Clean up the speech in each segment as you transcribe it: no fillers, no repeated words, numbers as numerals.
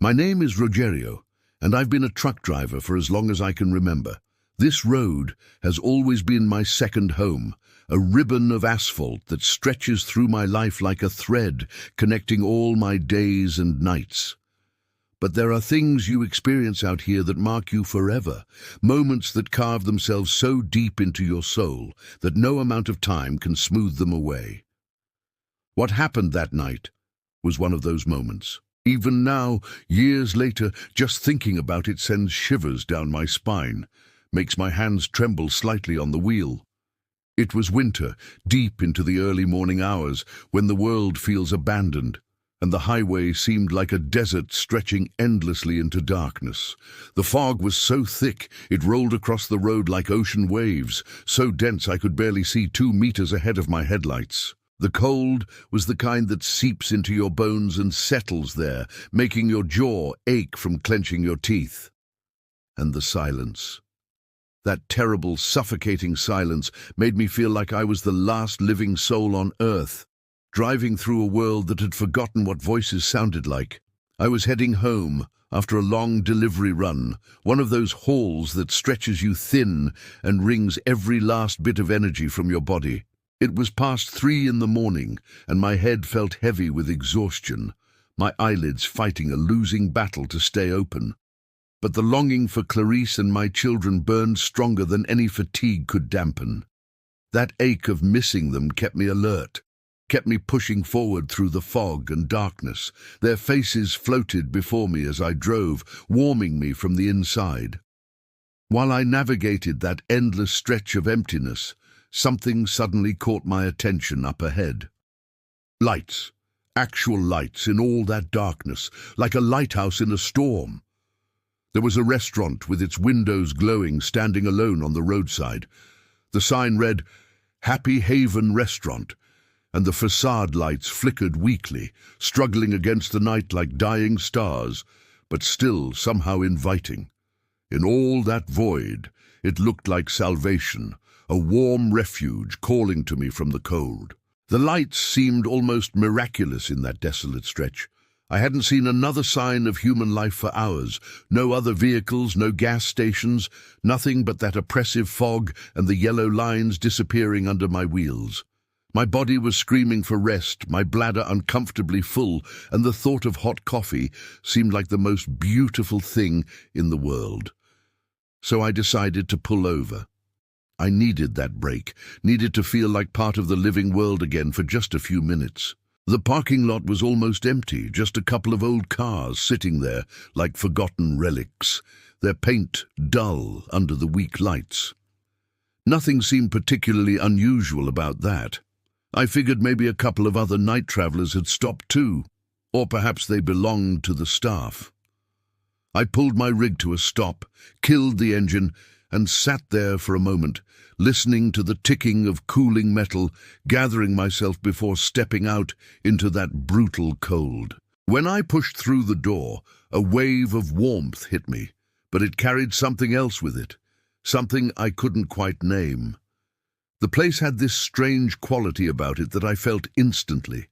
My name is Rogerio, and I've been a truck driver for as long as I can remember. This road has always been my second home, a ribbon of asphalt that stretches through my life like a thread, connecting all my days and nights. But there are things you experience out here that mark you forever, moments that carve themselves so deep into your soul that no amount of time can smooth them away. What happened that night was one of those moments. Even now, years later, just thinking about it sends shivers down my spine, makes my hands tremble slightly on the wheel. It was winter, deep into the early morning hours, when the world feels abandoned, and the highway seemed like a desert stretching endlessly into darkness. The fog was so thick it rolled across the road like ocean waves, so dense I could barely see 2 meters ahead of my headlights. The cold was the kind that seeps into your bones and settles there, making your jaw ache from clenching your teeth. And the silence. That terrible, suffocating silence made me feel like I was the last living soul on earth, driving through a world that had forgotten what voices sounded like. I was heading home after a long delivery run, one of those hauls that stretches you thin and wrings every last bit of energy from your body. It was past 3 in the morning, and my head felt heavy with exhaustion, my eyelids fighting a losing battle to stay open. But the longing for Clarice and my children burned stronger than any fatigue could dampen. That ache of missing them kept me alert, kept me pushing forward through the fog and darkness. Their faces floated before me as I drove, warming me from the inside. While I navigated that endless stretch of emptiness, something suddenly caught my attention up ahead. Lights, actual lights in all that darkness, like a lighthouse in a storm. There was a restaurant with its windows glowing, standing alone on the roadside. The sign read, "Happy Haven Restaurant," and the facade lights flickered weakly, struggling against the night like dying stars, but still somehow inviting. In all that void, it looked like salvation, a warm refuge calling to me from the cold. The lights seemed almost miraculous in that desolate stretch. I hadn't seen another sign of human life for hours. No other vehicles, no gas stations, nothing but that oppressive fog and the yellow lines disappearing under my wheels. My body was screaming for rest, my bladder uncomfortably full, and the thought of hot coffee seemed like the most beautiful thing in the world. So I decided to pull over. I needed that break, needed to feel like part of the living world again for just a few minutes. The parking lot was almost empty, just a couple of old cars sitting there like forgotten relics, their paint dull under the weak lights. Nothing seemed particularly unusual about that. I figured maybe a couple of other night travelers had stopped too, or perhaps they belonged to the staff. I pulled my rig to a stop, killed the engine, and sat there for a moment, listening to the ticking of cooling metal, gathering myself before stepping out into that brutal cold. When I pushed through the door, a wave of warmth hit me, but it carried something else with it, something I couldn't quite name. The place had this strange quality about it that I felt instantly,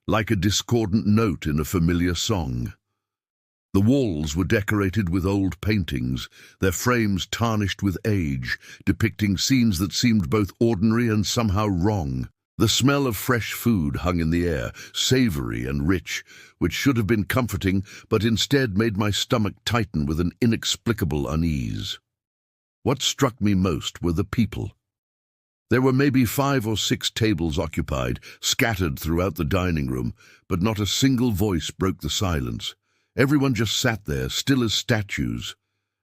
like a discordant note in a familiar song. The walls were decorated with old paintings, their frames tarnished with age, depicting scenes that seemed both ordinary and somehow wrong. The smell of fresh food hung in the air, savory and rich, which should have been comforting, but instead made my stomach tighten with an inexplicable unease. What struck me most were the people. There were maybe 5 or 6 tables occupied, scattered throughout the dining room, but not a single voice broke the silence. Everyone just sat there, still as statues,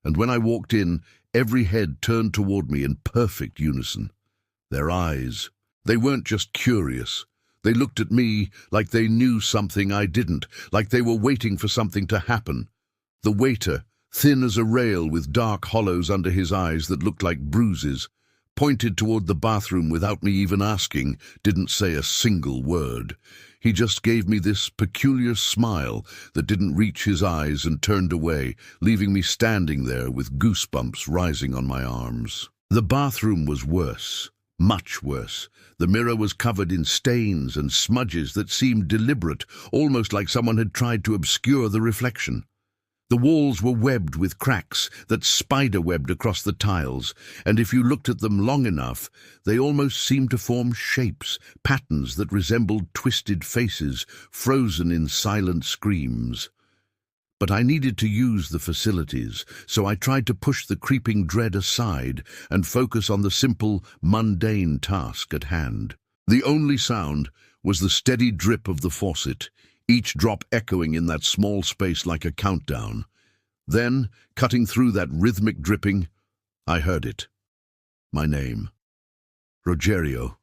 and when I walked in, every head turned toward me in perfect unison. Their eyes, they weren't just curious. They looked at me like they knew something I didn't, like they were waiting for something to happen. The waiter, thin as a rail with dark hollows under his eyes that looked like bruises, pointed toward the bathroom without me even asking, didn't say a single word. He just gave me this peculiar smile that didn't reach his eyes and turned away, leaving me standing there with goosebumps rising on my arms. The bathroom was worse, much worse. The mirror was covered in stains and smudges that seemed deliberate, almost like someone had tried to obscure the reflection. The walls were webbed with cracks that spider-webbed across the tiles, and if you looked at them long enough, they almost seemed to form shapes, patterns that resembled twisted faces, frozen in silent screams. But I needed to use the facilities, so I tried to push the creeping dread aside and focus on the simple, mundane task at hand. The only sound was the steady drip of the faucet, each drop echoing in that small space like a countdown. Then, cutting through that rhythmic dripping, I heard it. My name. Rogerio.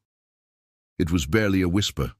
It was barely a whisper.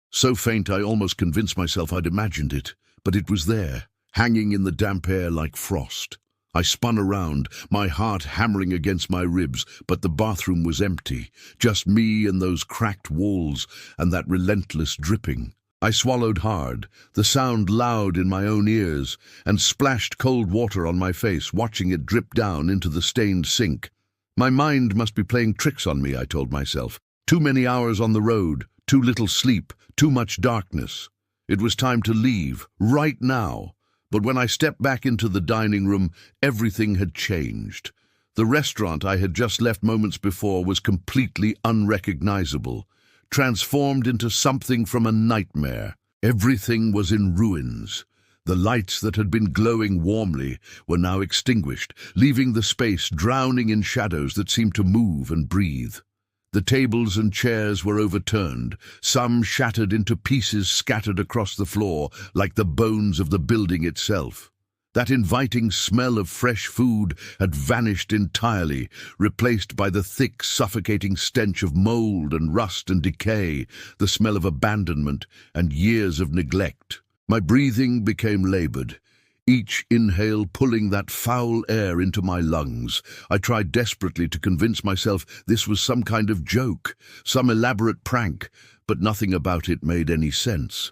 So faint I almost convinced myself I'd imagined it, but it was there, hanging in the damp air like frost. I spun around, my heart hammering against my ribs, but the bathroom was empty, just me and those cracked walls and that relentless dripping. I swallowed hard, the sound loud in my own ears, and splashed cold water on my face, watching it drip down into the stained sink. My mind must be playing tricks on me, I told myself. Too many hours on the road, too little sleep, too much darkness. It was time to leave, right now. But when I stepped back into the dining room, everything had changed. The restaurant I had just left moments before was completely unrecognizable, transformed into something from a nightmare. Everything was in ruins. The lights that had been glowing warmly were now extinguished, leaving the space drowning in shadows that seemed to move and breathe. The tables and chairs were overturned, some shattered into pieces scattered across the floor like the bones of the building itself. That inviting smell of fresh food had vanished entirely, replaced by the thick, suffocating stench of mold and rust and decay, the smell of abandonment and years of neglect. My breathing became labored, each inhale pulling that foul air into my lungs. I tried desperately to convince myself this was some kind of joke, some elaborate prank, but nothing about it made any sense.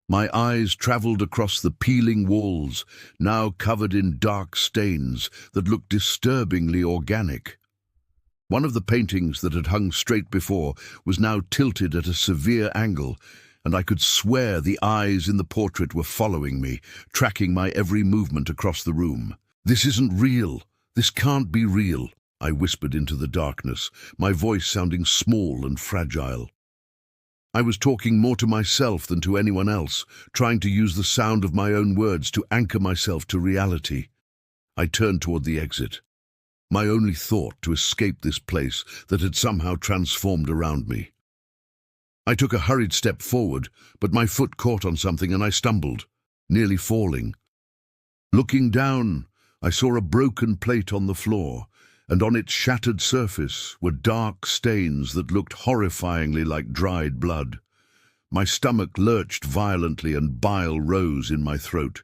My eyes traveled across the peeling walls, now covered in dark stains that looked disturbingly organic. One of the paintings that had hung straight before was now tilted at a severe angle, and I could swear the eyes in the portrait were following me, tracking my every movement across the room. "This isn't real. This can't be real," I whispered into the darkness, my voice sounding small and fragile. I was talking more to myself than to anyone else, trying to use the sound of my own words to anchor myself to reality. I turned toward the exit, my only thought to escape this place that had somehow transformed around me. I took a hurried step forward, but my foot caught on something and I stumbled, nearly falling. Looking down, I saw a broken plate on the floor, and on its shattered surface were dark stains that looked horrifyingly like dried blood. My stomach lurched violently and bile rose in my throat.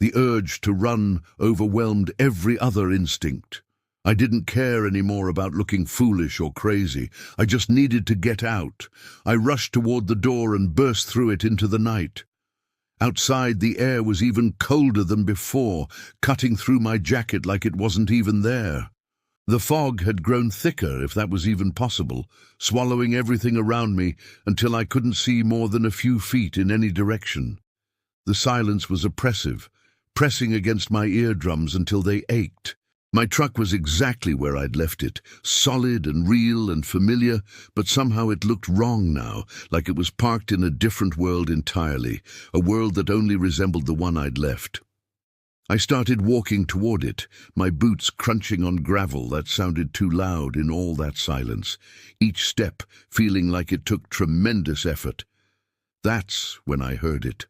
The urge to run overwhelmed every other instinct. I didn't care anymore about looking foolish or crazy. I just needed to get out. I rushed toward the door and burst through it into the night. Outside, the air was even colder than before, cutting through my jacket like it wasn't even there. The fog had grown thicker, if that was even possible, swallowing everything around me until I couldn't see more than a few feet in any direction. The silence was oppressive, pressing against my eardrums until they ached. My truck was exactly where I'd left it, solid and real and familiar, but somehow it looked wrong now, like it was parked in a different world entirely, a world that only resembled the one I'd left. I started walking toward it, my boots crunching on gravel that sounded too loud in all that silence, each step feeling like it took tremendous effort. That's when I heard it.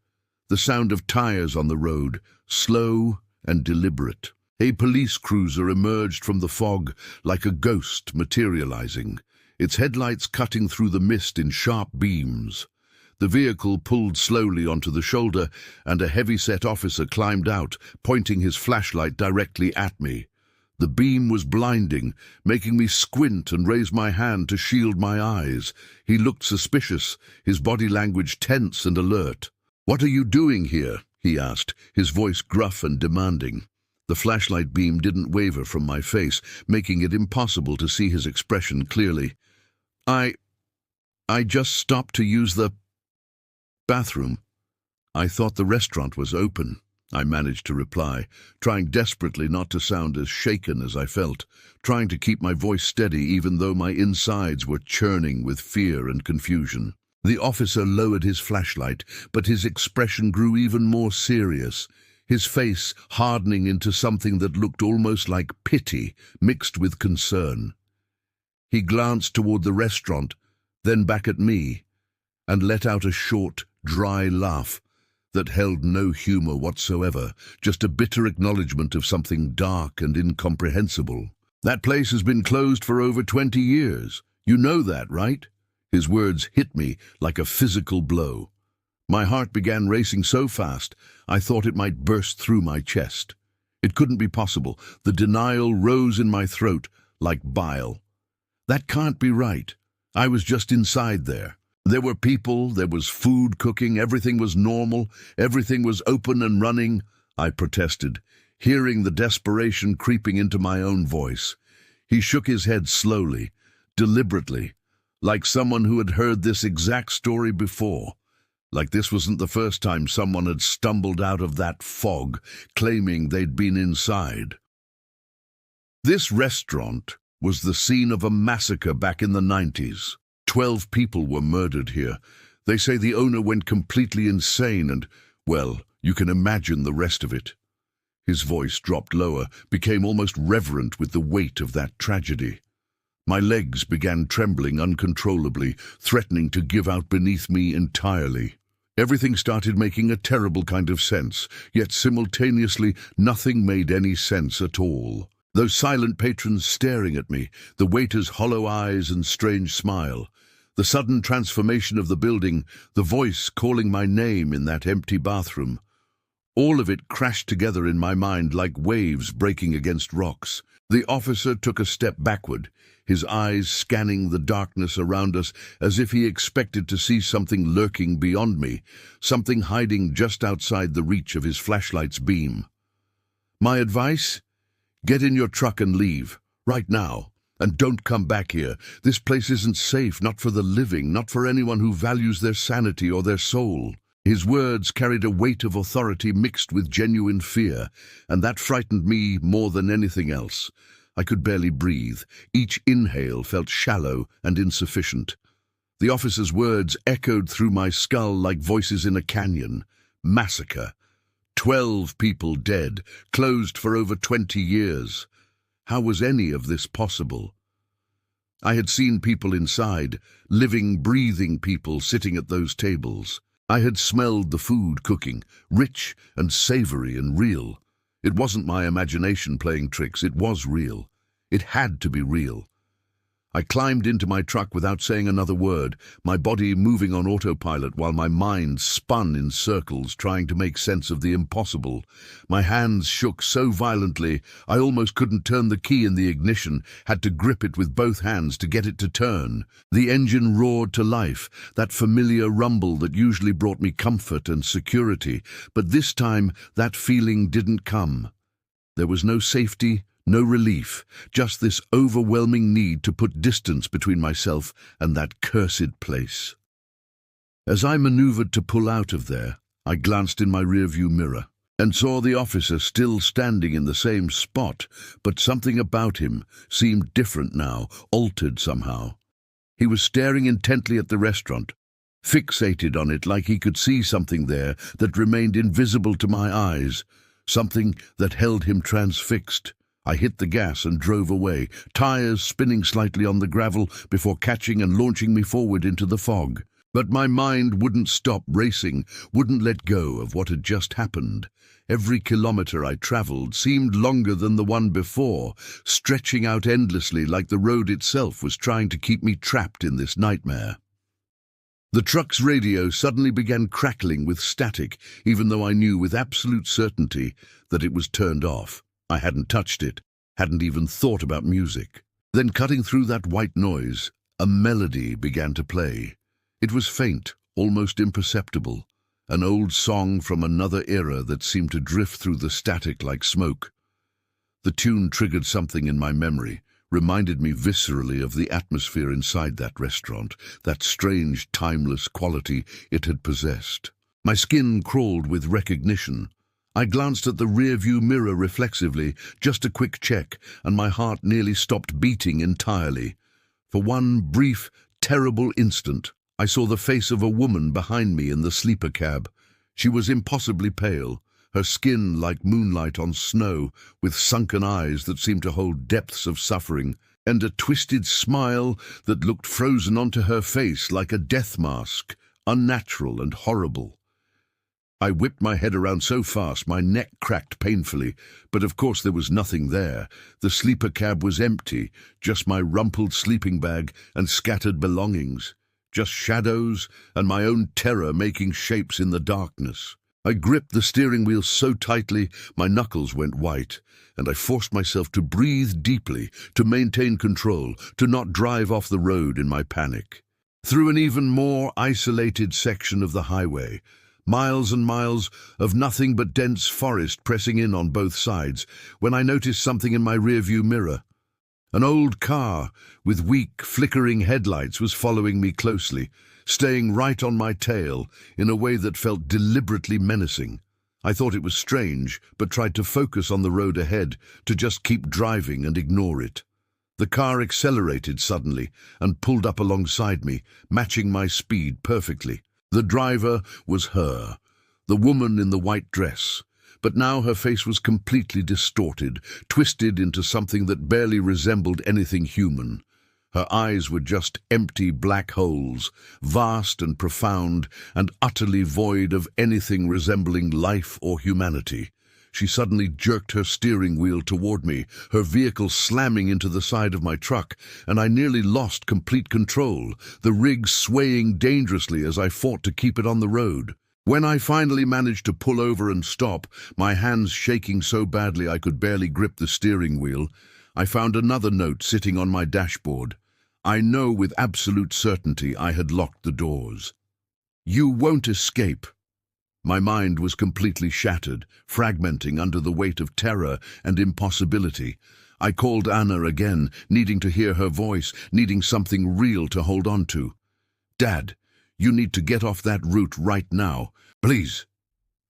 The sound of tires on the road, slow and deliberate. A police cruiser emerged from the fog like a ghost materializing, its headlights cutting through the mist in sharp beams. The vehicle pulled slowly onto the shoulder, and a heavy-set officer climbed out, pointing his flashlight directly at me. The beam was blinding, making me squint and raise my hand to shield my eyes. He looked suspicious, his body language tense and alert. "What are you doing here?" he asked, his voice gruff and demanding. The flashlight beam didn't waver from my face, making it impossible to see his expression clearly. I just stopped to use the bathroom. I thought the restaurant was open." I managed to reply, trying desperately not to sound as shaken as I felt, trying to keep my voice steady even though my insides were churning with fear and confusion. The officer lowered his flashlight, but his expression grew even more serious, his face hardening into something that looked almost like pity mixed with concern. He glanced toward the restaurant, then back at me, and let out a short, dry laugh that held no humor whatsoever, just a bitter acknowledgement of something dark and incomprehensible. "That place has been closed for over 20 years. You know that, right?" His words hit me like a physical blow. My heart began racing so fast, I thought it might burst through my chest. It couldn't be possible. The denial rose in my throat like bile. That can't be right. I was just inside there. There were people, there was food cooking, everything was normal, everything was open and running, I protested, hearing the desperation creeping into my own voice. He shook his head slowly, deliberately, like someone who had heard this exact story before, like this wasn't the first time someone had stumbled out of that fog, claiming they'd been inside. This restaurant was the scene of a massacre back in the 90s. 12 people were murdered here. They say the owner went completely insane and, well, you can imagine the rest of it. His voice dropped lower, became almost reverent with the weight of that tragedy. My legs began trembling uncontrollably, threatening to give out beneath me entirely. Everything started making a terrible kind of sense, yet simultaneously nothing made any sense at all. Those silent patrons staring at me, the waiter's hollow eyes and strange smile, the sudden transformation of the building, the voice calling my name in that empty bathroom. All of it crashed together in my mind like waves breaking against rocks. The officer took a step backward, his eyes scanning the darkness around us as if he expected to see something lurking beyond me, something hiding just outside the reach of his flashlight's beam. My advice? Get in your truck and leave, right now. And don't come back here. This place isn't safe, not for the living, not for anyone who values their sanity or their soul. His words carried a weight of authority mixed with genuine fear, and that frightened me more than anything else. I could barely breathe. Each inhale felt shallow and insufficient. The officer's words echoed through my skull like voices in a canyon. Massacre. 12 people dead, closed for over 20 years. How was any of this possible? I had seen people inside, living, breathing people sitting at those tables. I had smelled the food cooking, rich and savory and real. It wasn't my imagination playing tricks, it was real. It had to be real. I climbed into my truck without saying another word, my body moving on autopilot while my mind spun in circles trying to make sense of the impossible. My hands shook so violently I almost couldn't turn the key in the ignition, had to grip it with both hands to get it to turn. The engine roared to life, that familiar rumble that usually brought me comfort and security, but this time that feeling didn't come. There was no safety, no relief, just this overwhelming need to put distance between myself and that cursed place. As I maneuvered to pull out of there, I glanced in my rearview mirror and saw the officer still standing in the same spot, but something about him seemed different now, altered somehow. He was staring intently at the restaurant, fixated on it like he could see something there that remained invisible to my eyes, something that held him transfixed. I hit the gas and drove away, tires spinning slightly on the gravel before catching and launching me forward into the fog. But my mind wouldn't stop racing, wouldn't let go of what had just happened. Every kilometer I traveled seemed longer than the one before, stretching out endlessly like the road itself was trying to keep me trapped in this nightmare. The truck's radio suddenly began crackling with static, even though I knew with absolute certainty that it was turned off. I hadn't touched it, hadn't even thought about music. Then cutting through that white noise, a melody began to play. It was faint, almost imperceptible, an old song from another era that seemed to drift through the static like smoke. The tune triggered something in my memory, reminded me viscerally of the atmosphere inside that restaurant, that strange, timeless quality it had possessed. My skin crawled with recognition. I glanced at the rear-view mirror reflexively, just a quick check, and my heart nearly stopped beating entirely. For one brief, terrible instant, I saw the face of a woman behind me in the sleeper cab. She was impossibly pale, her skin like moonlight on snow, with sunken eyes that seemed to hold depths of suffering, and a twisted smile that looked frozen onto her face like a death mask, unnatural and horrible. I whipped my head around so fast my neck cracked painfully, but of course there was nothing there. The sleeper cab was empty, just my rumpled sleeping bag and scattered belongings. Just shadows and my own terror making shapes in the darkness. I gripped the steering wheel so tightly my knuckles went white, and I forced myself to breathe deeply, to maintain control, to not drive off the road in my panic. Through an even more isolated section of the highway, miles and miles of nothing but dense forest pressing in on both sides, when I noticed something in my rearview mirror. An old car with weak, flickering headlights was following me closely, staying right on my tail in a way that felt deliberately menacing. I thought it was strange, but tried to focus on the road ahead, to just keep driving and ignore it. The car accelerated suddenly and pulled up alongside me, matching my speed perfectly. The driver was her, the woman in the white dress, but now her face was completely distorted, twisted into something that barely resembled anything human. Her eyes were just empty black holes, vast and profound, and utterly void of anything resembling life or humanity. She suddenly jerked her steering wheel toward me, her vehicle slamming into the side of my truck, and I nearly lost complete control, the rig swaying dangerously as I fought to keep it on the road. When I finally managed to pull over and stop, my hands shaking so badly I could barely grip the steering wheel, I found another note sitting on my dashboard. I know with absolute certainty I had locked the doors. "You won't escape." My mind was completely shattered, fragmenting under the weight of terror and impossibility. I called Anna again, needing to hear her voice, needing something real to hold on to. "Dad, you need to get off that route right now. Please,"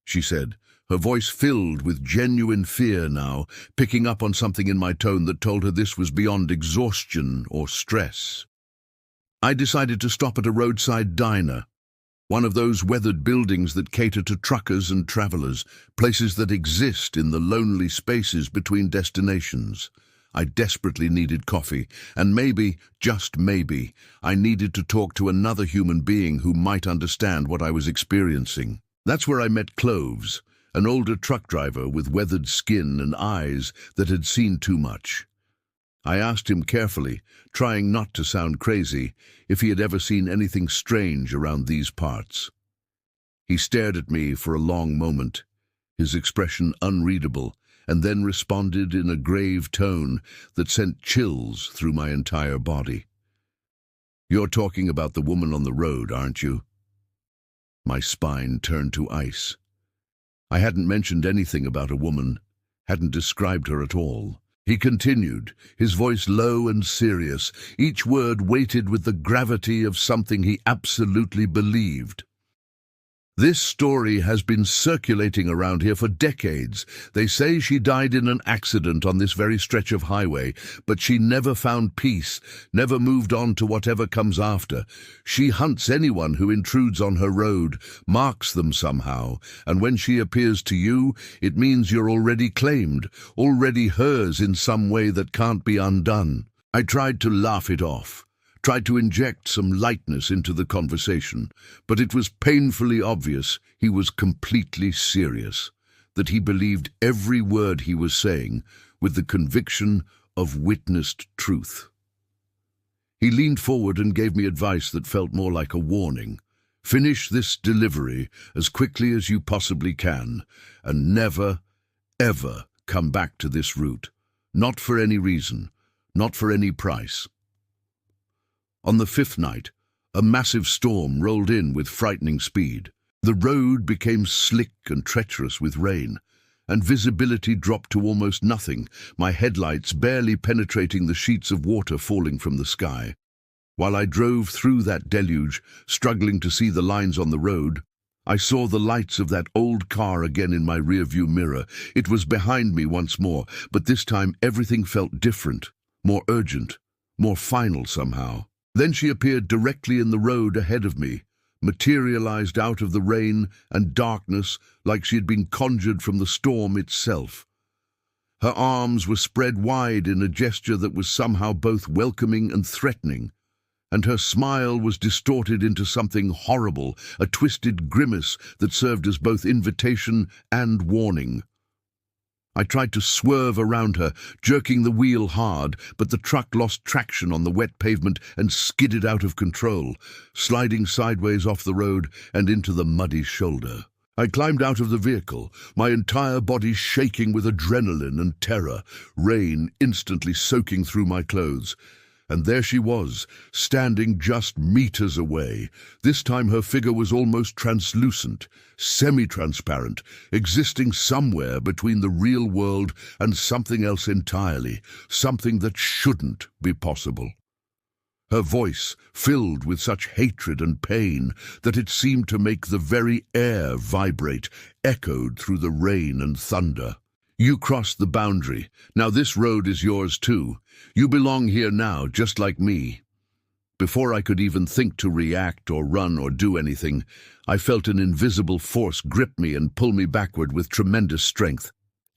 she said, her voice filled with genuine fear now, picking up on something in my tone that told her this was beyond exhaustion or stress. I decided to stop at a roadside diner, one of those weathered buildings that cater to truckers and travelers, places that exist in the lonely spaces between destinations. I desperately needed coffee, and maybe, just maybe, I needed to talk to another human being who might understand what I was experiencing. That's where I met Cloves, an older truck driver with weathered skin and eyes that had seen too much. I asked him carefully, trying not to sound crazy, if he had ever seen anything strange around these parts. He stared at me for a long moment, his expression unreadable, and then responded in a grave tone that sent chills through my entire body. "You're talking about the woman on the road, aren't you?" My spine turned to ice. I hadn't mentioned anything about a woman, hadn't described her at all. He continued, his voice low and serious, each word weighted with the gravity of something he absolutely believed. "This story has been circulating around here for decades. They say she died in an accident on this very stretch of highway, but she never found peace, never moved on to whatever comes after. She hunts anyone who intrudes on her road, marks them somehow, and when she appears to you, it means you're already claimed, already hers in some way that can't be undone." I tried to laugh it off, tried to inject some lightness into the conversation, but it was painfully obvious he was completely serious, that he believed every word he was saying with the conviction of witnessed truth. He leaned forward and gave me advice that felt more like a warning. "Finish this delivery as quickly as you possibly can, and never, ever come back to this route. Not for any reason, not for any price." On the fifth night, a massive storm rolled in with frightening speed. The road became slick and treacherous with rain, and visibility dropped to almost nothing, my headlights barely penetrating the sheets of water falling from the sky. While I drove through that deluge, struggling to see the lines on the road, I saw the lights of that old car again in my rearview mirror. It was behind me once more, but this time everything felt different, more urgent, more final somehow. Then she appeared directly in the road ahead of me, materialized out of the rain and darkness like she had been conjured from the storm itself. Her arms were spread wide in a gesture that was somehow both welcoming and threatening, and her smile was distorted into something horrible, a twisted grimace that served as both invitation and warning. I tried to swerve around her, jerking the wheel hard, but the truck lost traction on the wet pavement and skidded out of control, sliding sideways off the road and into the muddy shoulder. I climbed out of the vehicle, my entire body shaking with adrenaline and terror, rain instantly soaking through my clothes. And there she was, standing just meters away. This time her figure was almost translucent, semi-transparent, existing somewhere between the real world and something else entirely, something that shouldn't be possible. Her voice, filled with such hatred and pain that it seemed to make the very air vibrate, echoed through the rain and thunder. "You crossed the boundary. Now this road is yours too. You belong here now, just like me." Before I could even think to react or run or do anything, I felt an invisible force grip me and pull me backward with tremendous strength.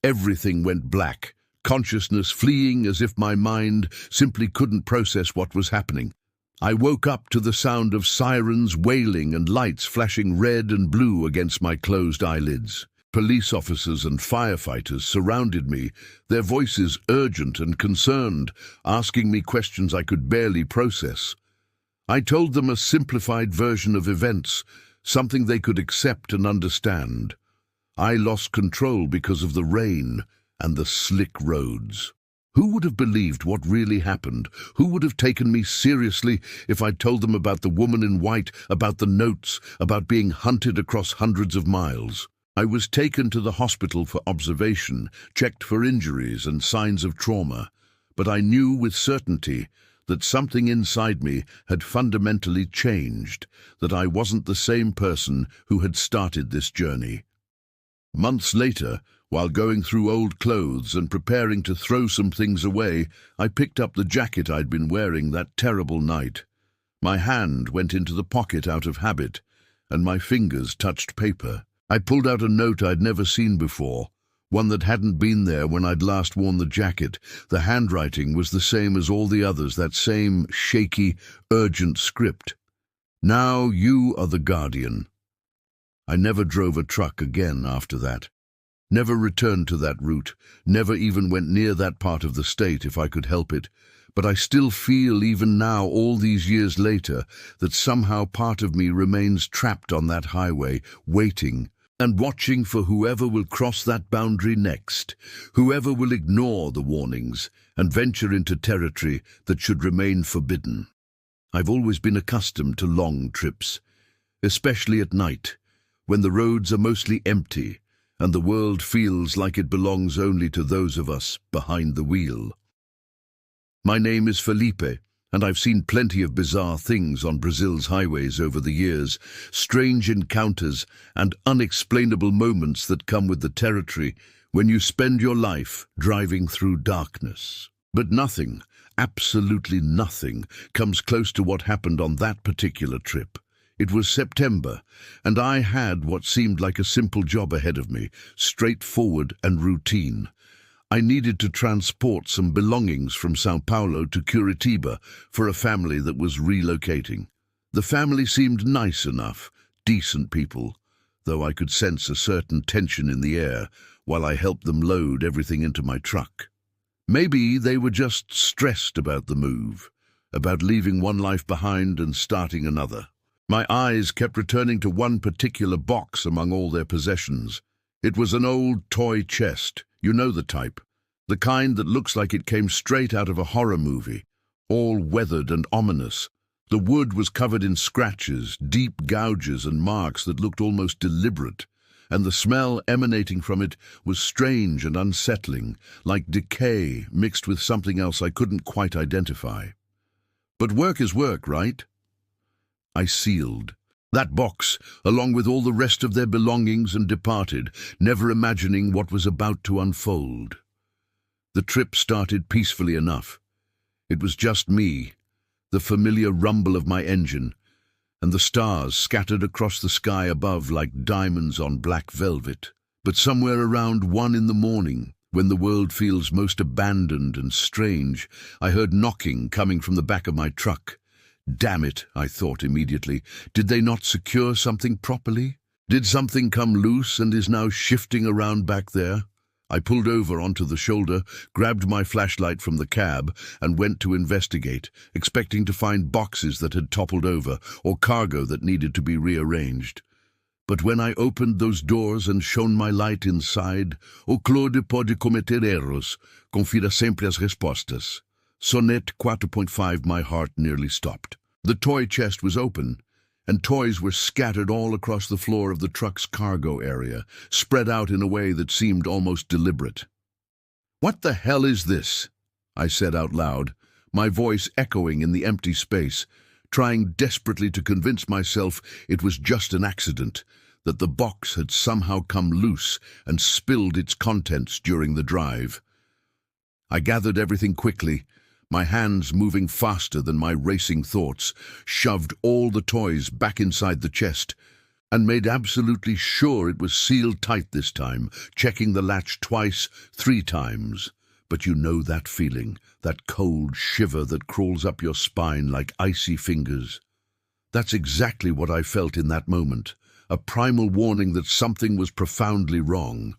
Everything went black, consciousness fleeing as if my mind simply couldn't process what was happening. I woke up to the sound of sirens wailing and lights flashing red and blue against my closed eyelids. Police officers and firefighters surrounded me, their voices urgent and concerned, asking me questions I could barely process. I told them a simplified version of events, something they could accept and understand. I lost control because of the rain and the slick roads. Who would have believed what really happened? Who would have taken me seriously if I'd told them about the woman in white, about the notes, about being hunted across hundreds of miles? I was taken to the hospital for observation, checked for injuries and signs of trauma, but I knew with certainty that something inside me had fundamentally changed, that I wasn't the same person who had started this journey. Months later, while going through old clothes and preparing to throw some things away, I picked up the jacket I'd been wearing that terrible night. My hand went into the pocket out of habit, and my fingers touched paper. I pulled out a note I'd never seen before, one that hadn't been there when I'd last worn the jacket. The handwriting was the same as all the others, that same shaky, urgent script. "Now you are the guardian." I never drove a truck again after that. Never returned to that route, never even went near that part of the state if I could help it. But I still feel, even now, all these years later, that somehow part of me remains trapped on that highway, waiting and watching for whoever will cross that boundary next, whoever will ignore the warnings and venture into territory that should remain forbidden. I've always been accustomed to long trips, especially at night, when the roads are mostly empty and the world feels like it belongs only to those of us behind the wheel. My name is Felipe, and I've seen plenty of bizarre things on Brazil's highways over the years, strange encounters and unexplainable moments that come with the territory when you spend your life driving through darkness. But nothing, absolutely nothing, comes close to what happened on that particular trip. It was September, and I had what seemed like a simple job ahead of me, straightforward and routine. I needed to transport some belongings from São Paulo to Curitiba for a family that was relocating. The family seemed nice enough, decent people, though I could sense a certain tension in the air while I helped them load everything into my truck. Maybe they were just stressed about the move, about leaving one life behind and starting another. My eyes kept returning to one particular box among all their possessions. It was an old toy chest. You know the type. The kind that looks like it came straight out of a horror movie, all weathered and ominous. The wood was covered in scratches, deep gouges and marks that looked almost deliberate, and the smell emanating from it was strange and unsettling, like decay mixed with something else I couldn't quite identify. But work is work, right? I sealed. That box, along with all the rest of their belongings, and departed, never imagining what was about to unfold. The trip started peacefully enough. It was just me, the familiar rumble of my engine, and the stars scattered across the sky above like diamonds on black velvet. But somewhere around 1 in the morning, when the world feels most abandoned and strange, I heard knocking coming from the back of my truck. Damn it, I thought immediately. Did they not secure something properly? Did something come loose and is now shifting around back there? I pulled over onto the shoulder, grabbed my flashlight from the cab, and went to investigate, expecting to find boxes that had toppled over or cargo that needed to be rearranged. But when I opened those doors and shone my light inside, o Claude pode cometer erros, confira sempre as respostas. Sonnet 4.5, my heart nearly stopped. The toy chest was open, and toys were scattered all across the floor of the truck's cargo area, spread out in a way that seemed almost deliberate. "What the hell is this?" I said out loud, my voice echoing in the empty space, trying desperately to convince myself it was just an accident, that the box had somehow come loose and spilled its contents during the drive. I gathered everything quickly, my hands moving faster than my racing thoughts, shoved all the toys back inside the chest, and made absolutely sure it was sealed tight this time, checking the latch twice, 3 times. But you know that feeling, that cold shiver that crawls up your spine like icy fingers. That's exactly what I felt in that moment, a primal warning that something was profoundly wrong.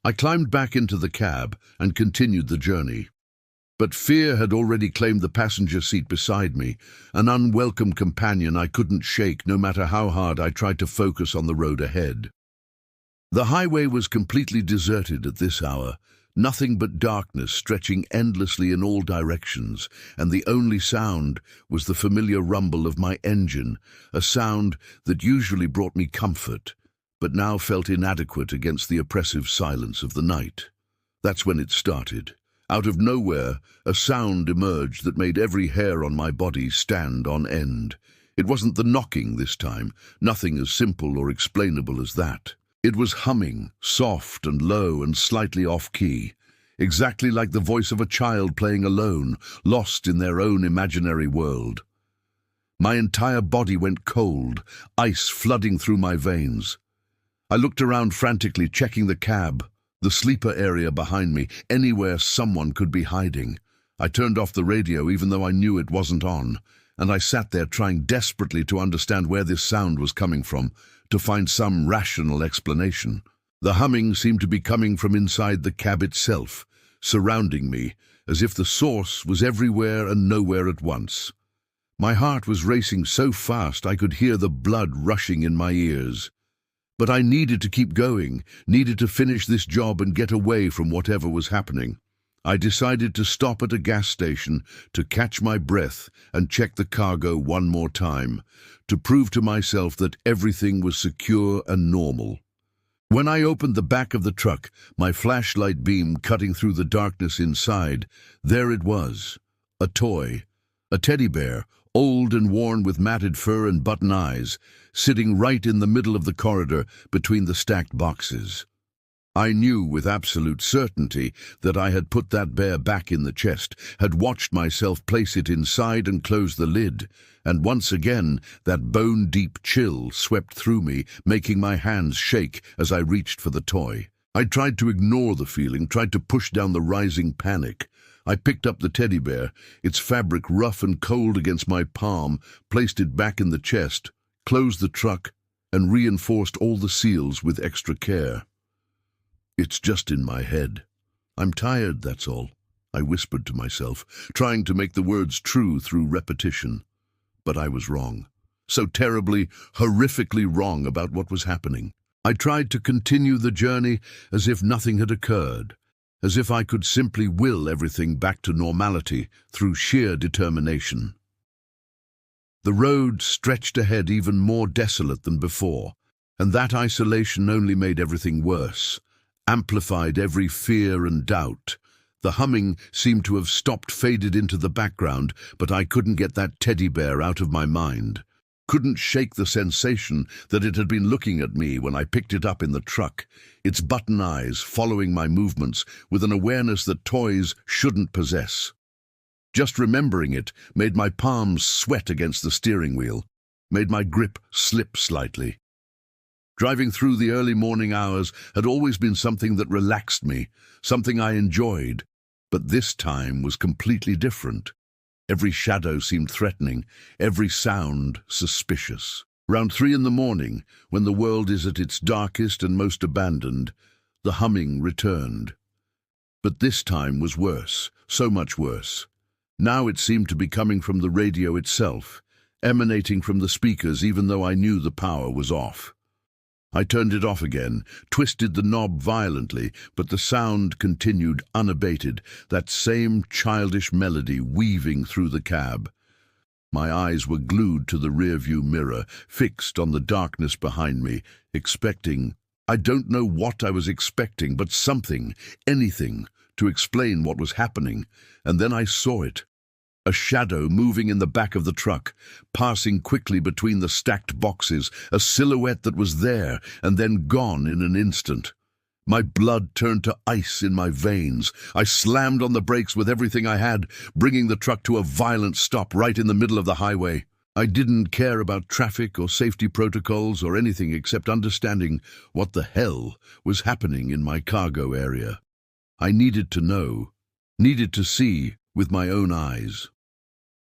I climbed back into the cab and continued the journey. But fear had already claimed the passenger seat beside me, an unwelcome companion I couldn't shake no matter how hard I tried to focus on the road ahead. The highway was completely deserted at this hour, nothing but darkness stretching endlessly in all directions, and the only sound was the familiar rumble of my engine, a sound that usually brought me comfort, but now felt inadequate against the oppressive silence of the night. That's when it started. Out of nowhere, a sound emerged that made every hair on my body stand on end. It wasn't the knocking this time, nothing as simple or explainable as that. It was humming, soft and low and slightly off-key, exactly like the voice of a child playing alone, lost in their own imaginary world. My entire body went cold, ice flooding through my veins. I looked around frantically, checking the cab, the sleeper area behind me, anywhere someone could be hiding. I turned off the radio even though I knew it wasn't on, and I sat there trying desperately to understand where this sound was coming from, to find some rational explanation. The humming seemed to be coming from inside the cab itself, surrounding me, as if the source was everywhere and nowhere at once. My heart was racing so fast I could hear the blood rushing in my ears. But I needed to keep going, needed to finish this job and get away from whatever was happening. I decided to stop at a gas station to catch my breath and check the cargo one more time, to prove to myself that everything was secure and normal. When I opened the back of the truck, my flashlight beam cutting through the darkness inside, there it was, a toy, a teddy bear, old and worn with matted fur and button eyes, sitting right in the middle of the corridor between the stacked boxes. I knew with absolute certainty that I had put that bear back in the chest, had watched myself place it inside and close the lid, and once again that bone-deep chill swept through me, making my hands shake as I reached for the toy. I tried to ignore the feeling, tried to push down the rising panic. I picked up the teddy bear, its fabric rough and cold against my palm, placed it back in the chest, closed the truck, and reinforced all the seals with extra care. It's just in my head. I'm tired, that's all, I whispered to myself, trying to make the words true through repetition. But I was wrong. So terribly, horrifically wrong about what was happening. I tried to continue the journey as if nothing had occurred, as if I could simply will everything back to normality through sheer determination. The road stretched ahead even more desolate than before, and that isolation only made everything worse, amplified every fear and doubt. The humming seemed to have stopped, faded into the background, but I couldn't get that teddy bear out of my mind. couldn't shake the sensation that it had been looking at me when I picked it up in the truck, its button eyes following my movements with an awareness that toys shouldn't possess. Just remembering it made my palms sweat against the steering wheel, made my grip slip slightly. Driving through the early morning hours had always been something that relaxed me, something I enjoyed, but this time was completely different. Every shadow seemed threatening, every sound suspicious. Round 3 in the morning, when the world is at its darkest and most abandoned, the humming returned. But this time was worse, so much worse. Now it seemed to be coming from the radio itself, emanating from the speakers even though I knew the power was off. I turned it off again, twisted the knob violently, but the sound continued unabated, that same childish melody weaving through the cab. My eyes were glued to the rearview mirror, fixed on the darkness behind me, expecting, I don't know what I was expecting, but something, anything, to explain what was happening, and then I saw it. A shadow moving in the back of the truck, passing quickly between the stacked boxes, a silhouette that was there and then gone in an instant. My blood turned to ice in my veins. I slammed on the brakes with everything I had, bringing the truck to a violent stop right in the middle of the highway. I didn't care about traffic or safety protocols or anything except understanding what the hell was happening in my cargo area. I needed to know, needed to see with my own eyes.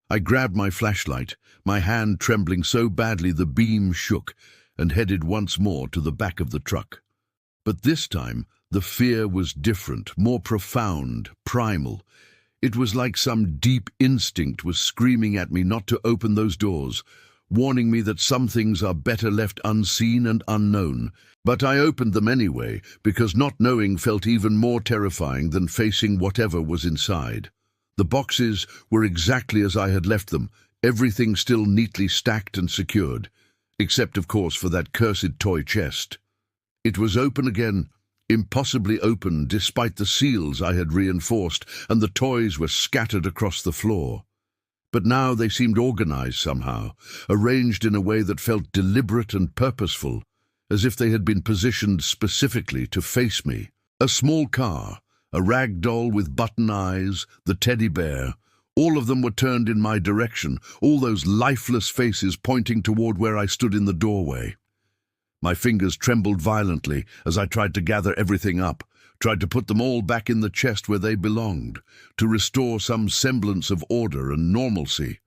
I grabbed my flashlight, my hand trembling so badly the beam shook, and headed once more to the back of the truck. But this time, the fear was different, more profound, primal. It was like some deep instinct was screaming at me not to open those doors, warning me that some things are better left unseen and unknown. But I opened them anyway, because not knowing felt even more terrifying than facing whatever was inside. The boxes were exactly as I had left them, everything still neatly stacked and secured, except of course for that cursed toy chest. It was open again, impossibly open despite the seals I had reinforced, and the toys were scattered across the floor. But now they seemed organized somehow, arranged in a way that felt deliberate and purposeful, as if they had been positioned specifically to face me. A small car, a rag doll with button eyes, the teddy bear, all of them were turned in my direction, all those lifeless faces pointing toward where I stood in the doorway. My fingers trembled violently as I tried to gather everything up, tried to put them all back in the chest where they belonged, to restore some semblance of order and normalcy.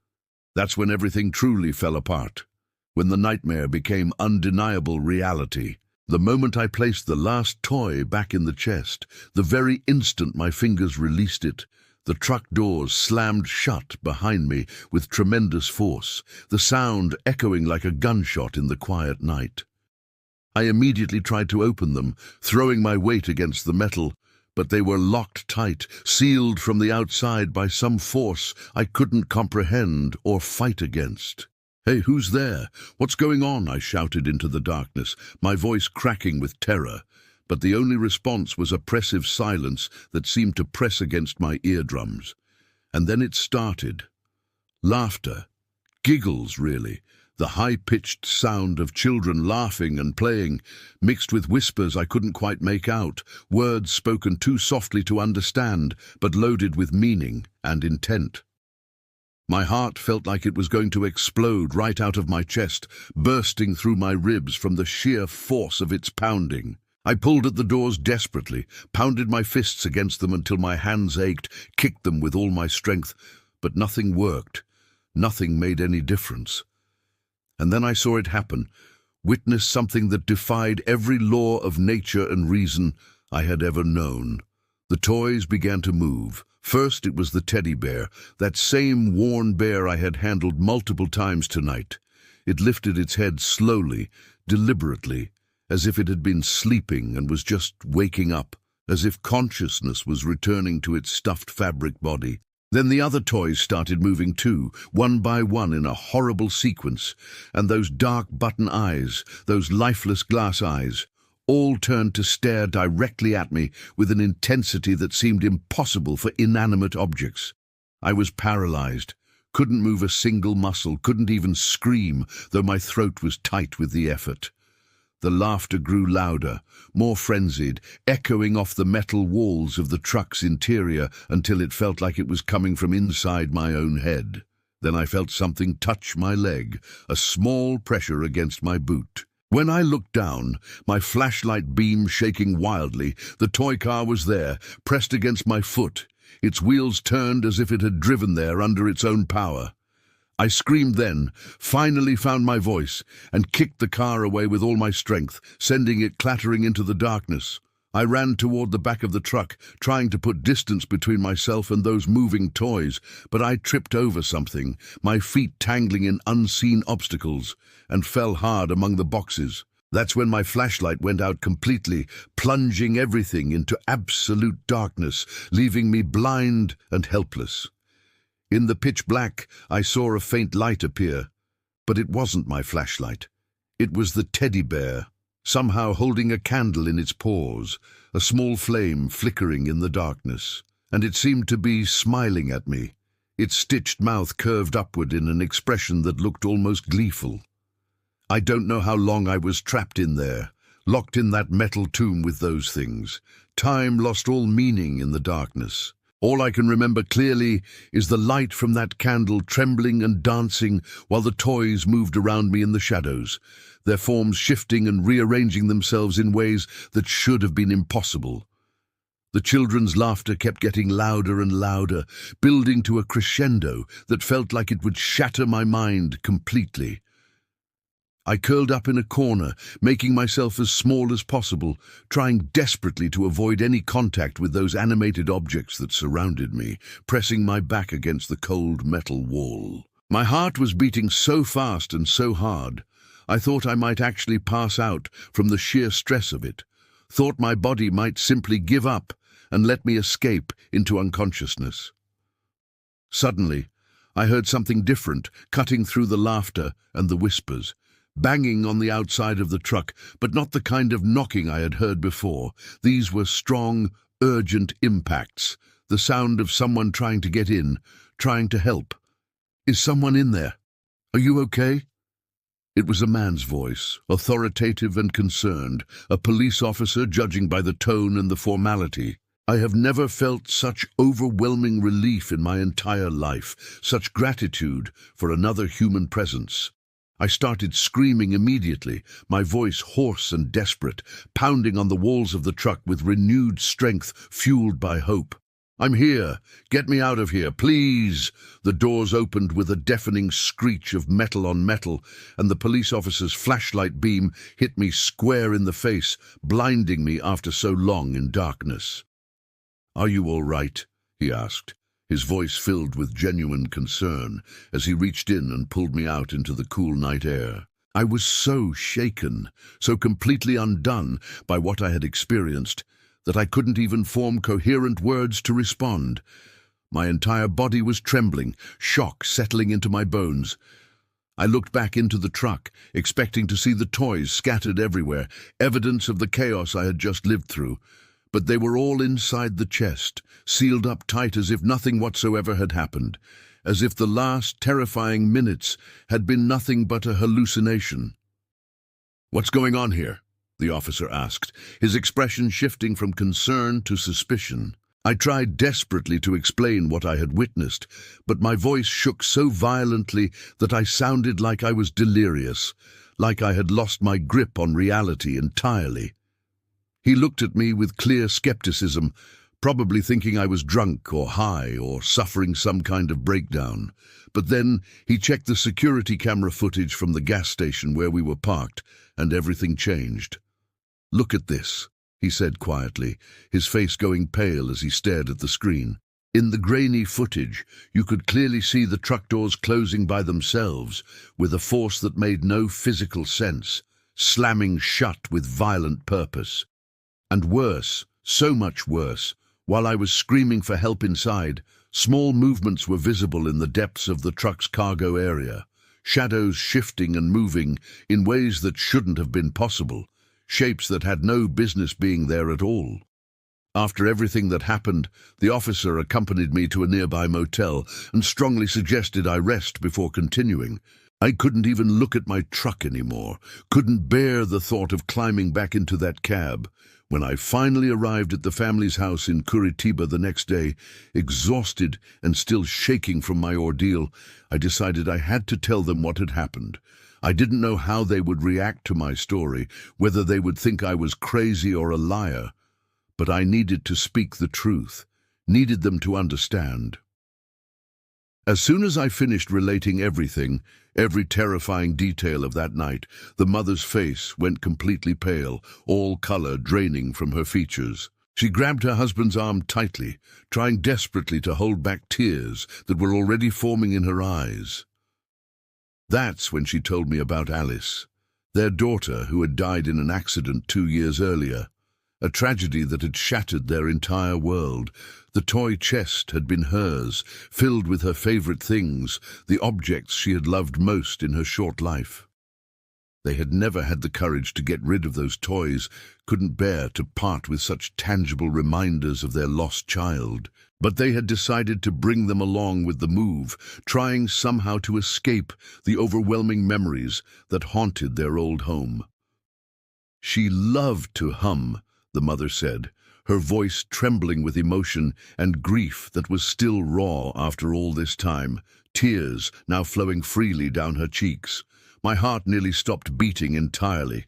That's when everything truly fell apart, when the nightmare became undeniable reality. The moment I placed the last toy back in the chest, the very instant my fingers released it, the truck doors slammed shut behind me with tremendous force, the sound echoing like a gunshot in the quiet night. I immediately tried to open them, throwing my weight against the metal, but they were locked tight, sealed from the outside by some force I couldn't comprehend or fight against. "Hey, who's there? What's going on?" I shouted into the darkness, my voice cracking with terror, but the only response was oppressive silence that seemed to press against my eardrums. And then it started. Laughter. Giggles, really. The high-pitched sound of children laughing and playing, mixed with whispers I couldn't quite make out, words spoken too softly to understand, but loaded with meaning and intent. My heart felt like it was going to explode right out of my chest, bursting through my ribs from the sheer force of its pounding. I pulled at the doors desperately, pounded my fists against them until my hands ached, kicked them with all my strength, but nothing worked. Nothing made any difference. And then I saw it happen, witnessed something that defied every law of nature and reason I had ever known. The toys began to move. First it was the teddy bear, that same worn bear I had handled multiple times tonight. It lifted its head slowly, deliberately, as if it had been sleeping and was just waking up, as if consciousness was returning to its stuffed fabric body. Then the other toys started moving too, one by one in a horrible sequence, and those dark button eyes, those lifeless glass eyes, all turned to stare directly at me with an intensity that seemed impossible for inanimate objects. I was paralyzed, Couldn't move a single muscle, couldn't even scream, though my throat was tight with the effort. The laughter grew louder, more frenzied, echoing off the metal walls of the truck's interior until it felt like it was coming from inside my own head. Then I felt something touch my leg, a small pressure against my boot. When I looked down, my flashlight beam shaking wildly, the toy car was there, pressed against my foot. Its wheels turned as if it had driven there under its own power. I screamed then, finally found my voice, and kicked the car away with all my strength, sending it clattering into the darkness. I ran toward the back of the truck, trying to put distance between myself and those moving toys, but I tripped over something, my feet tangling in unseen obstacles, and fell hard among the boxes. That's when my flashlight went out completely, plunging everything into absolute darkness, leaving me blind and helpless. In the pitch black, I saw a faint light appear, but it wasn't my flashlight. It was the teddy bear, somehow holding a candle in its paws, a small flame flickering in the darkness, and it seemed to be smiling at me, its stitched mouth curved upward in an expression that looked almost gleeful. I don't know how long I was trapped in there, locked in that metal tomb with those things. Time lost all meaning in the darkness. All I can remember clearly is the light from that candle trembling and dancing while the toys moved around me in the shadows, their forms shifting and rearranging themselves in ways that should have been impossible. The children's laughter kept getting louder and louder, building to a crescendo that felt like it would shatter my mind completely. I curled up in a corner, making myself as small as possible, trying desperately to avoid any contact with those animated objects that surrounded me, pressing my back against the cold metal wall. My heart was beating so fast and so hard, I thought I might actually pass out from the sheer stress of it, thought my body might simply give up and let me escape into unconsciousness. Suddenly, I heard something different cutting through the laughter and the whispers. Banging on the outside of the truck, but not the kind of knocking I had heard before. These were strong, urgent impacts, the sound of someone trying to get in, trying to help. "Is someone in there? Are you okay?" It was a man's voice, authoritative and concerned, a police officer judging by the tone and the formality. I have never felt such overwhelming relief in my entire life, such gratitude for another human presence. I started screaming immediately, my voice hoarse and desperate, pounding on the walls of the truck with renewed strength fueled by hope. "I'm here! Get me out of here, please!" The doors opened with a deafening screech of metal on metal, and the police officer's flashlight beam hit me square in the face, blinding me after so long in darkness. "Are you all right?" he asked, his voice filled with genuine concern as he reached in and pulled me out into the cool night air. I was so shaken, so completely undone by what I had experienced, that I couldn't even form coherent words to respond. My entire body was trembling, shock settling into my bones. I looked back into the truck, expecting to see the toys scattered everywhere, evidence of the chaos I had just lived through. But they were all inside the chest, sealed up tight as if nothing whatsoever had happened, as if the last terrifying minutes had been nothing but a hallucination. "What's going on here?" the officer asked, his expression shifting from concern to suspicion. I tried desperately to explain what I had witnessed, but my voice shook so violently that I sounded like I was delirious, like I had lost my grip on reality entirely. He looked at me with clear skepticism, probably thinking I was drunk or high or suffering some kind of breakdown. But then he checked the security camera footage from the gas station where we were parked, and everything changed. "Look at this," he said quietly, his face going pale as he stared at the screen. In the grainy footage, you could clearly see the truck doors closing by themselves with a force that made no physical sense, slamming shut with violent purpose. And worse, so much worse, while I was screaming for help inside, small movements were visible in the depths of the truck's cargo area, shadows shifting and moving in ways that shouldn't have been possible, shapes that had no business being there at all. After everything that happened, the officer accompanied me to a nearby motel and strongly suggested I rest before continuing. I couldn't even look at my truck anymore, couldn't bear the thought of climbing back into that cab. When I finally arrived at the family's house in Curitiba the next day, exhausted and still shaking from my ordeal, I decided I had to tell them what had happened. I didn't know how they would react to my story, whether they would think I was crazy or a liar. But I needed to speak the truth, needed them to understand. As soon as I finished relating everything, every terrifying detail of that night, the mother's face went completely pale, all color draining from her features. She grabbed her husband's arm tightly, trying desperately to hold back tears that were already forming in her eyes. That's when she told me about Alice, their daughter who had died in an accident 2 years earlier. A tragedy that had shattered their entire world. The toy chest had been hers, filled with her favorite things, the objects she had loved most in her short life. They had never had the courage to get rid of those toys, couldn't bear to part with such tangible reminders of their lost child. But they had decided to bring them along with the move, trying somehow to escape the overwhelming memories that haunted their old home. She loved to hum, the mother said, her voice trembling with emotion and grief that was still raw after all this time, tears now flowing freely down her cheeks. My heart nearly stopped beating entirely.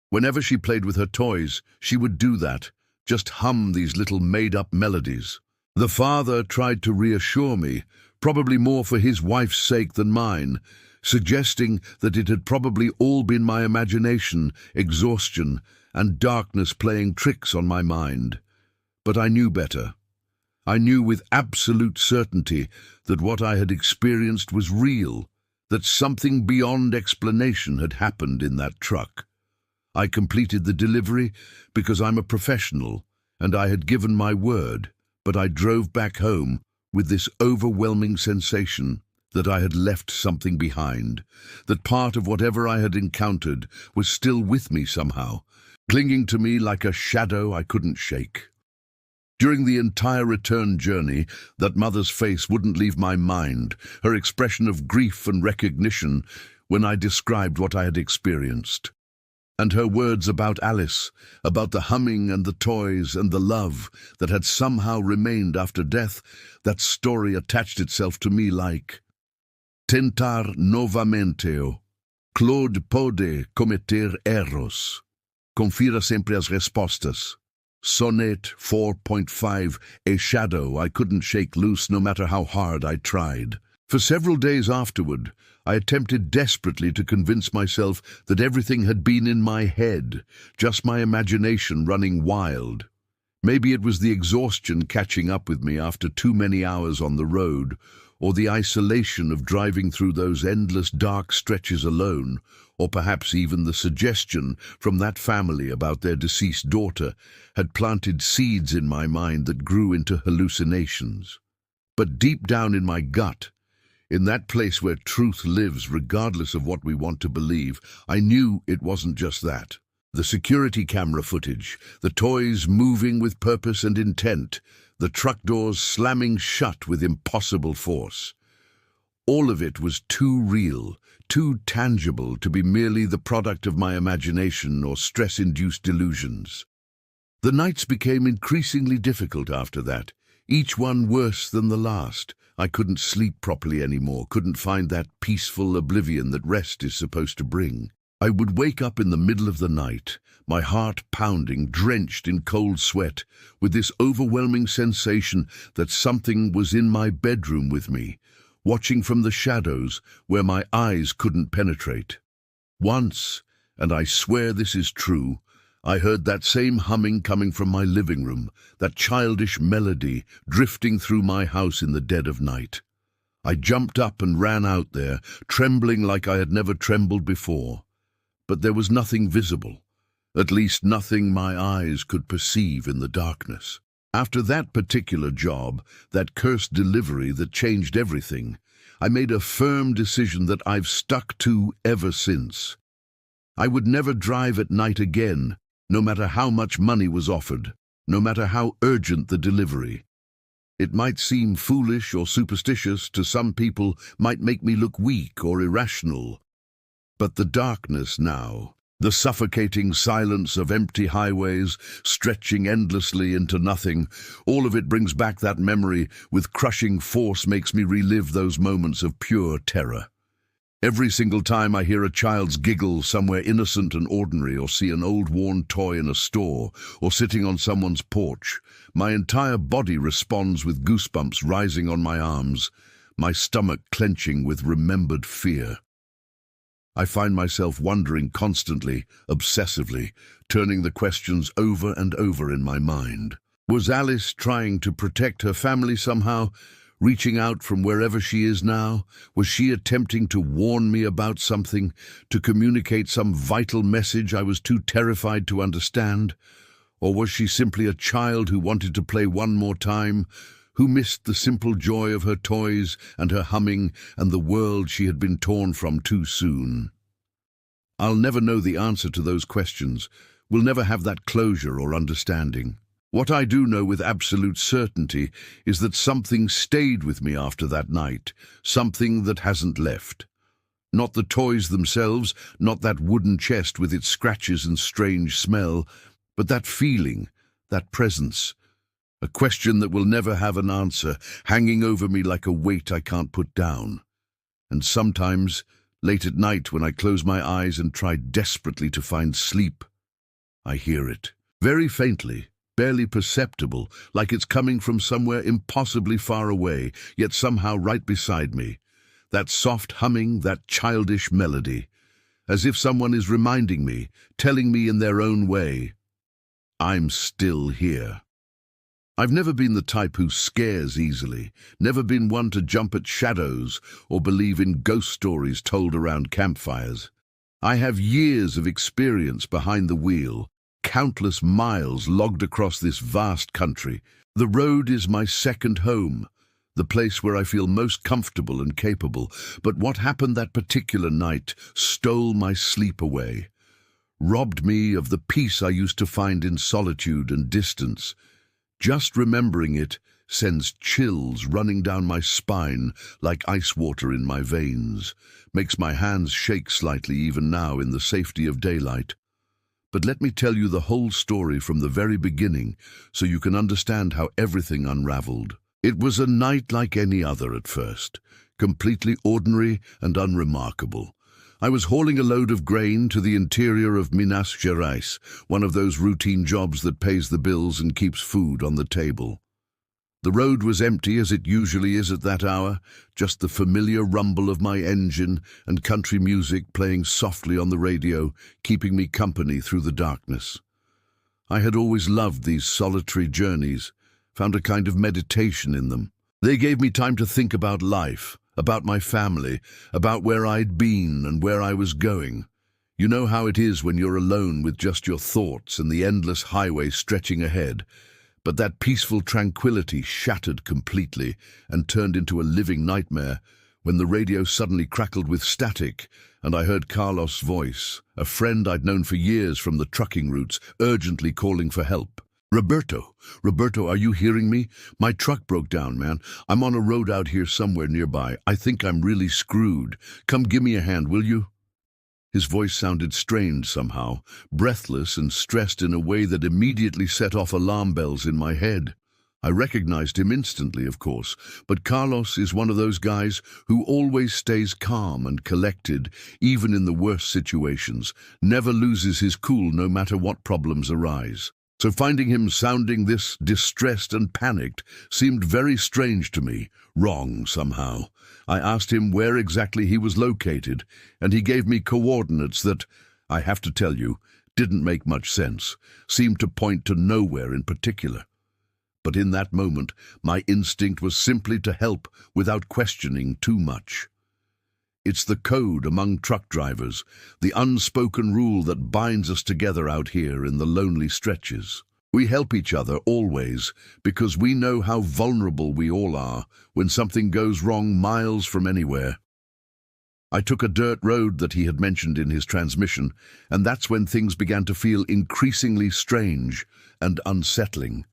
Whenever she played with her toys, she would do that, just hum these little made-up melodies. The father tried to reassure me, probably more for his wife's sake than mine, suggesting that it had probably all been my imagination, exhaustion, and darkness playing tricks on my mind. But I knew better. I knew with absolute certainty that what I had experienced was real, that something beyond explanation had happened in that truck. I completed the delivery because I'm a professional, and I had given my word, but I drove back home with this overwhelming sensation that I had left something behind, that part of whatever I had encountered was still with me somehow, clinging to me like a shadow I couldn't shake. During the entire return journey, that mother's face wouldn't leave my mind, her expression of grief and recognition when I described what I had experienced. And her words about Alice, about the humming and the toys and the love that had somehow remained after death, that story attached itself to me like tentar novamente, Claude pode cometer erros. Confira sempre as respostas. Sonnet 4.5, a shadow I couldn't shake loose no matter how hard I tried. For several days afterward, I attempted desperately to convince myself that everything had been in my head, just my imagination running wild. Maybe it was the exhaustion catching up with me after too many hours on the road, or the isolation of driving through those endless dark stretches alone, or perhaps even the suggestion from that family about their deceased daughter had planted seeds in my mind that grew into hallucinations. But deep down in my gut, in that place where truth lives regardless of what we want to believe, I knew it wasn't just that. The security camera footage, the toys moving with purpose and intent, the truck doors slamming shut with impossible force. All of it was too real, too tangible to be merely the product of my imagination or stress-induced delusions. The nights became increasingly difficult after that, each one worse than the last. I couldn't sleep properly anymore, couldn't find that peaceful oblivion that rest is supposed to bring. I would wake up in the middle of the night, my heart pounding, drenched in cold sweat, with this overwhelming sensation that something was in my bedroom with me, watching from the shadows where my eyes couldn't penetrate. Once, and I swear this is true, I heard that same humming coming from my living room, that childish melody drifting through my house in the dead of night. I jumped up and ran out there, trembling like I had never trembled before. But there was nothing visible, at least nothing my eyes could perceive in the darkness. After that particular job, that cursed delivery that changed everything, I made a firm decision that I've stuck to ever since. I would never drive at night again, no matter how much money was offered. no matter how urgent the delivery. It might seem foolish or superstitious to some people, might make me look weak or irrational. But the darkness now, the suffocating silence of empty highways stretching endlessly into nothing, all of it brings back that memory with crushing force, makes me relive those moments of pure terror. Every single time I hear a child's giggle somewhere innocent and ordinary, or see an old worn toy in a store, or sitting on someone's porch, my entire body responds with goosebumps rising on my arms, my stomach clenching with remembered fear. I find myself wondering constantly, obsessively, turning the questions over and over in my mind. Was Alice trying to protect her family somehow? Reaching out from wherever she is now? Was she attempting to warn me about something, to communicate some vital message I was too terrified to understand? Or was she simply a child who wanted to play one more time, who missed the simple joy of her toys and her humming and the world she had been torn from too soon? I'll never know the answer to those questions. We'll never have that closure or understanding. What I do know with absolute certainty is that something stayed with me after that night, something that hasn't left. Not the toys themselves, not that wooden chest with its scratches and strange smell, but that feeling, that presence. A question that will never have an answer, hanging over me like a weight I can't put down. And sometimes, late at night when I close my eyes and try desperately to find sleep, I hear it, very faintly, barely perceptible, like it's coming from somewhere impossibly far away, yet somehow right beside me. That soft humming, that childish melody, as if someone is reminding me, telling me in their own way, I'm still here. I've never been the type who scares easily, never been one to jump at shadows or believe in ghost stories told around campfires. I have years of experience behind the wheel, countless miles logged across this vast country. The road is my second home, the place where I feel most comfortable and capable. But what happened that particular night stole my sleep away, robbed me of the peace I used to find in solitude and distance. Just remembering it sends chills running down my spine like ice water in my veins, makes my hands shake slightly even now in the safety of daylight. But let me tell you the whole story from the very beginning so you can understand how everything unraveled. It was a night like any other at first, completely ordinary and unremarkable. I was hauling a load of grain to the interior of Minas Gerais, one of those routine jobs that pays the bills and keeps food on the table. The road was empty as it usually is at that hour, just the familiar rumble of my engine and country music playing softly on the radio, keeping me company through the darkness. I had always loved these solitary journeys, found a kind of meditation in them. They gave me time to think about life, about my family, about where I'd been and where I was going. You know how it is when you're alone with just your thoughts and the endless highway stretching ahead. But that peaceful tranquility shattered completely and turned into a living nightmare when the radio suddenly crackled with static and I heard Carlos' voice, a friend I'd known for years from the trucking routes, urgently calling for help. Roberto, are you hearing me? My truck broke down, man. I'm on a road out here somewhere nearby. I think I'm really screwed. Come give me a hand, will you? His voice sounded strained somehow, breathless and stressed in a way that immediately set off alarm bells in my head. I recognized him instantly, of course, but Carlos is one of those guys who always stays calm and collected, even in the worst situations, never loses his cool no matter what problems arise. So finding him sounding this distressed and panicked seemed very strange to me, wrong somehow. I asked him where exactly he was located, and he gave me coordinates that, I have to tell you, didn't make much sense, seemed to point to nowhere in particular. But in that moment, my instinct was simply to help without questioning too much. It's the code among truck drivers, the unspoken rule that binds us together out here in the lonely stretches. We help each other always because we know how vulnerable we all are when something goes wrong miles from anywhere. I took a dirt road that he had mentioned in his transmission, and that's when things began to feel increasingly strange and unsettling.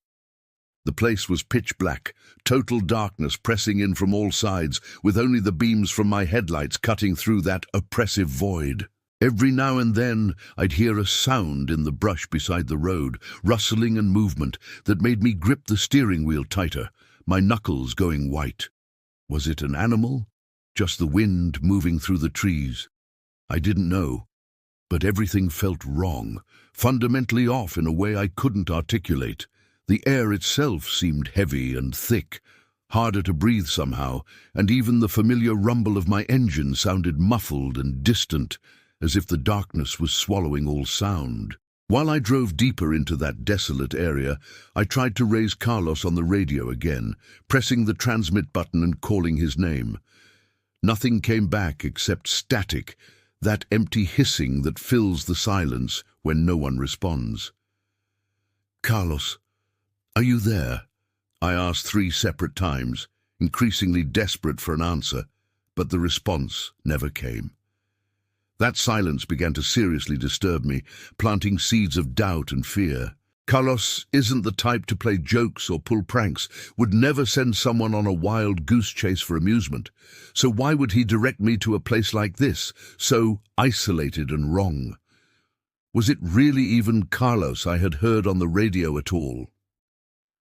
The place was pitch black, total darkness pressing in from all sides, with only the beams from my headlights cutting through that oppressive void. Every now and then I'd hear a sound in the brush beside the road, rustling and movement, that made me grip the steering wheel tighter, my knuckles going white. Was it an animal? Just the wind moving through the trees? I didn't know, but everything felt wrong, fundamentally off in a way I couldn't articulate. The air itself seemed heavy and thick, harder to breathe somehow, and even the familiar rumble of my engine sounded muffled and distant, as if the darkness was swallowing all sound. While I drove deeper into that desolate area, I tried to raise Carlos on the radio again, pressing the transmit button and calling his name. Nothing came back except static, that empty hissing that fills the silence when no one responds. "Carlos, are you there?" I asked 3 separate times, increasingly desperate for an answer, but the response never came. That silence began to seriously disturb me, planting seeds of doubt and fear. Carlos isn't the type to play jokes or pull pranks, would never send someone on a wild goose chase for amusement. So why would he direct me to a place like this, so isolated and wrong? Was it really even Carlos I had heard on the radio at all?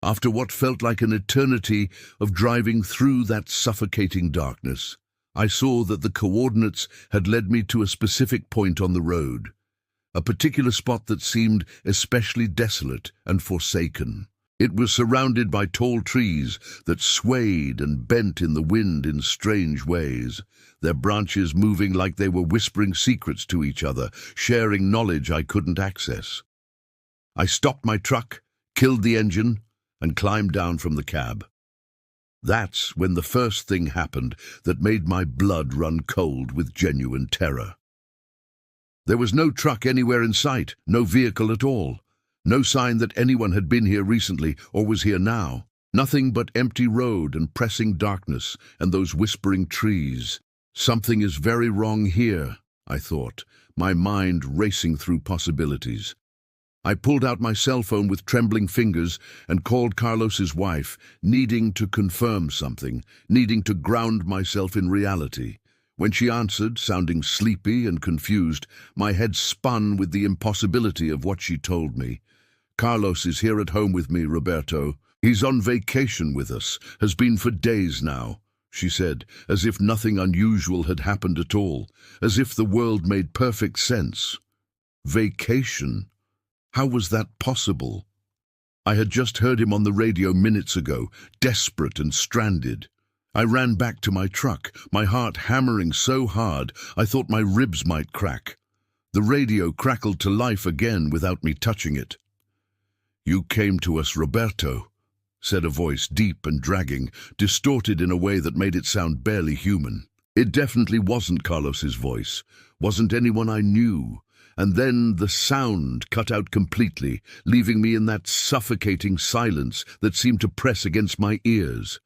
After what felt like an eternity of driving through that suffocating darkness, I saw that the coordinates had led me to a specific point on the road, a particular spot that seemed especially desolate and forsaken. It was surrounded by tall trees that swayed and bent in the wind in strange ways, their branches moving like they were whispering secrets to each other, sharing knowledge I couldn't access. I stopped my truck, killed the engine, and climbed down from the cab. That's when the first thing happened that made my blood run cold with genuine terror. There was no truck anywhere in sight, no vehicle at all. No sign that anyone had been here recently or was here now. Nothing but empty road and pressing darkness and those whispering trees. Something is very wrong here, I thought, my mind racing through possibilities. I pulled out my cell phone with trembling fingers and called Carlos's wife, needing to confirm something, needing to ground myself in reality. When she answered, sounding sleepy and confused, my head spun with the impossibility of what she told me. "Carlos is here at home with me, Roberto. He's on vacation with us, has been for days now," she said, as if nothing unusual had happened at all, as if the world made perfect sense. Vacation? How was that possible? I had just heard him on the radio minutes ago, desperate and stranded. I ran back to my truck, my heart hammering so hard I thought my ribs might crack. The radio crackled to life again without me touching it. "You came to us, Roberto," said a voice deep and dragging, distorted in a way that made it sound barely human. It definitely wasn't Carlos's voice, wasn't anyone I knew. And then the sound cut out completely, leaving me in that suffocating silence that seemed to press against my ears.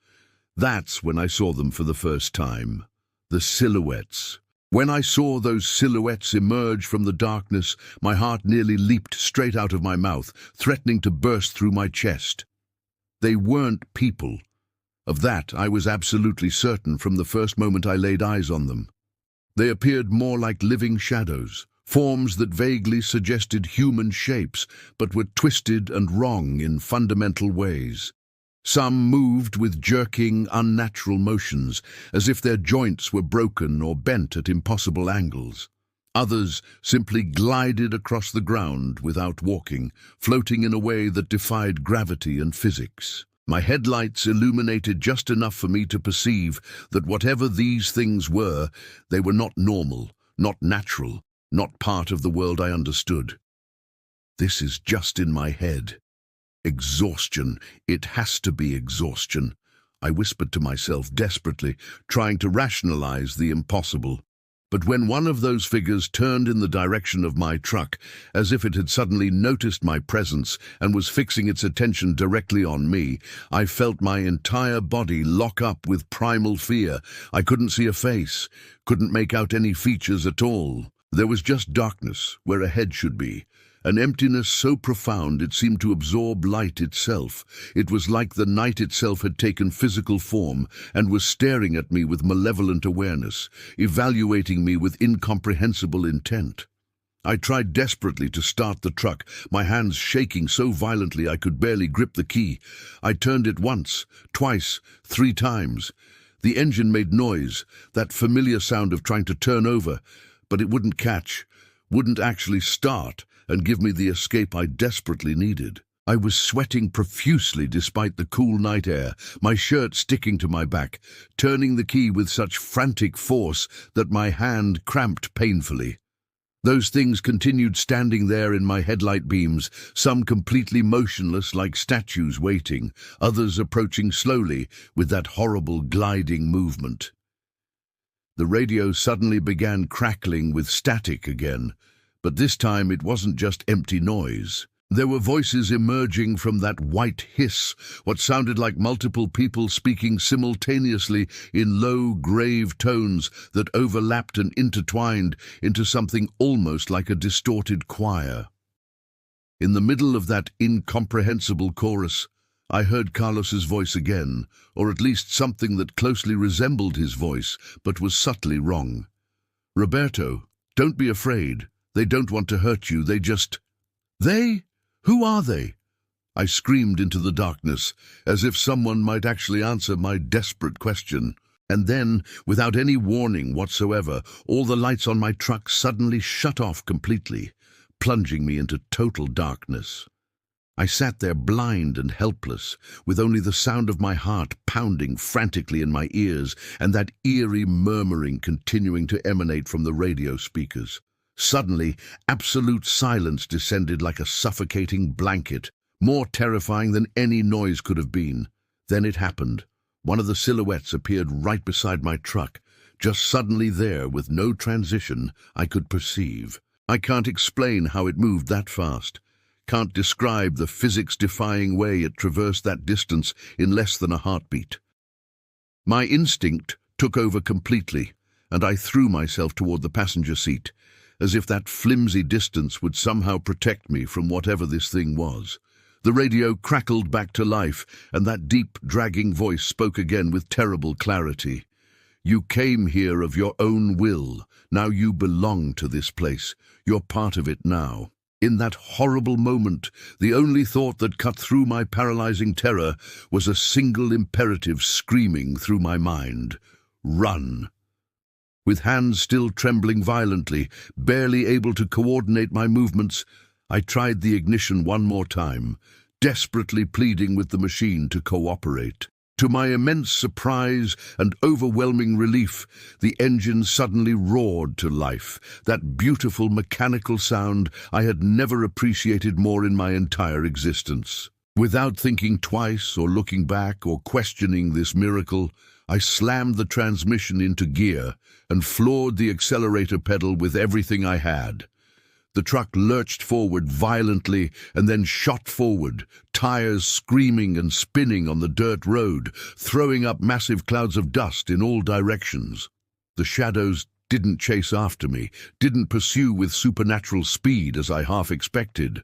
That's when I saw them for the first time. The silhouettes. When I saw those silhouettes emerge from the darkness, my heart nearly leaped straight out of my mouth, threatening to burst through my chest. They weren't people. Of that I was absolutely certain from the first moment I laid eyes on them. They appeared more like living shadows. Forms that vaguely suggested human shapes, but were twisted and wrong in fundamental ways. Some moved with jerking, unnatural motions, as if their joints were broken or bent at impossible angles. Others simply glided across the ground without walking, floating in a way that defied gravity and physics. My headlights illuminated just enough for me to perceive that whatever these things were, they were not normal, not natural, not part of the world I understood. This is just in my head. Exhaustion. It has to be exhaustion. I whispered to myself desperately, trying to rationalize the impossible. But when one of those figures turned in the direction of my truck, as if it had suddenly noticed my presence and was fixing its attention directly on me, I felt my entire body lock up with primal fear. I couldn't see a face, couldn't make out any features at all. There was just darkness where a head should be, an emptiness so profound it seemed to absorb light itself. It was like the night itself had taken physical form and was staring at me with malevolent awareness, evaluating me with incomprehensible intent. I tried desperately to start the truck, my hands shaking so violently I could barely grip the key. I turned it once, twice, 3 times. The engine made noise, that familiar sound of trying to turn over, but it wouldn't catch, wouldn't actually start and give me the escape I desperately needed. I was sweating profusely despite the cool night air, my shirt sticking to my back, turning the key with such frantic force that my hand cramped painfully. Those things continued standing there in my headlight beams, some completely motionless like statues waiting, others approaching slowly with that horrible gliding movement. The radio suddenly began crackling with static again, but this time it wasn't just empty noise. There were voices emerging from that white hiss, what sounded like multiple people speaking simultaneously in low, grave tones that overlapped and intertwined into something almost like a distorted choir. In the middle of that incomprehensible chorus, I heard Carlos's voice again, or at least something that closely resembled his voice, but was subtly wrong. "Roberto, don't be afraid. They don't want to hurt you, they just—" "They? Who are they?" I screamed into the darkness, as if someone might actually answer my desperate question. And then, without any warning whatsoever, all the lights on my truck suddenly shut off completely, plunging me into total darkness. I sat there blind and helpless, with only the sound of my heart pounding frantically in my ears and that eerie murmuring continuing to emanate from the radio speakers. Suddenly, absolute silence descended like a suffocating blanket, more terrifying than any noise could have been. Then it happened. One of the silhouettes appeared right beside my truck, just suddenly there with no transition I could perceive. I can't explain how it moved that fast. Can't describe the physics-defying way it traversed that distance in less than a heartbeat. My instinct took over completely, and I threw myself toward the passenger seat, as if that flimsy distance would somehow protect me from whatever this thing was. The radio crackled back to life, and that deep, dragging voice spoke again with terrible clarity. "You came here of your own will. Now you belong to this place. You're part of it now." In that horrible moment, the only thought that cut through my paralyzing terror was a single imperative screaming through my mind: "Run!" With hands still trembling violently, barely able to coordinate my movements, I tried the ignition one more time, desperately pleading with the machine to cooperate. To my immense surprise and overwhelming relief, the engine suddenly roared to life, that beautiful mechanical sound I had never appreciated more in my entire existence. Without thinking twice or looking back or questioning this miracle, I slammed the transmission into gear and floored the accelerator pedal with everything I had. The truck lurched forward violently and then shot forward, tires screaming and spinning on the dirt road, throwing up massive clouds of dust in all directions. The shadows didn't chase after me, didn't pursue with supernatural speed as I half expected,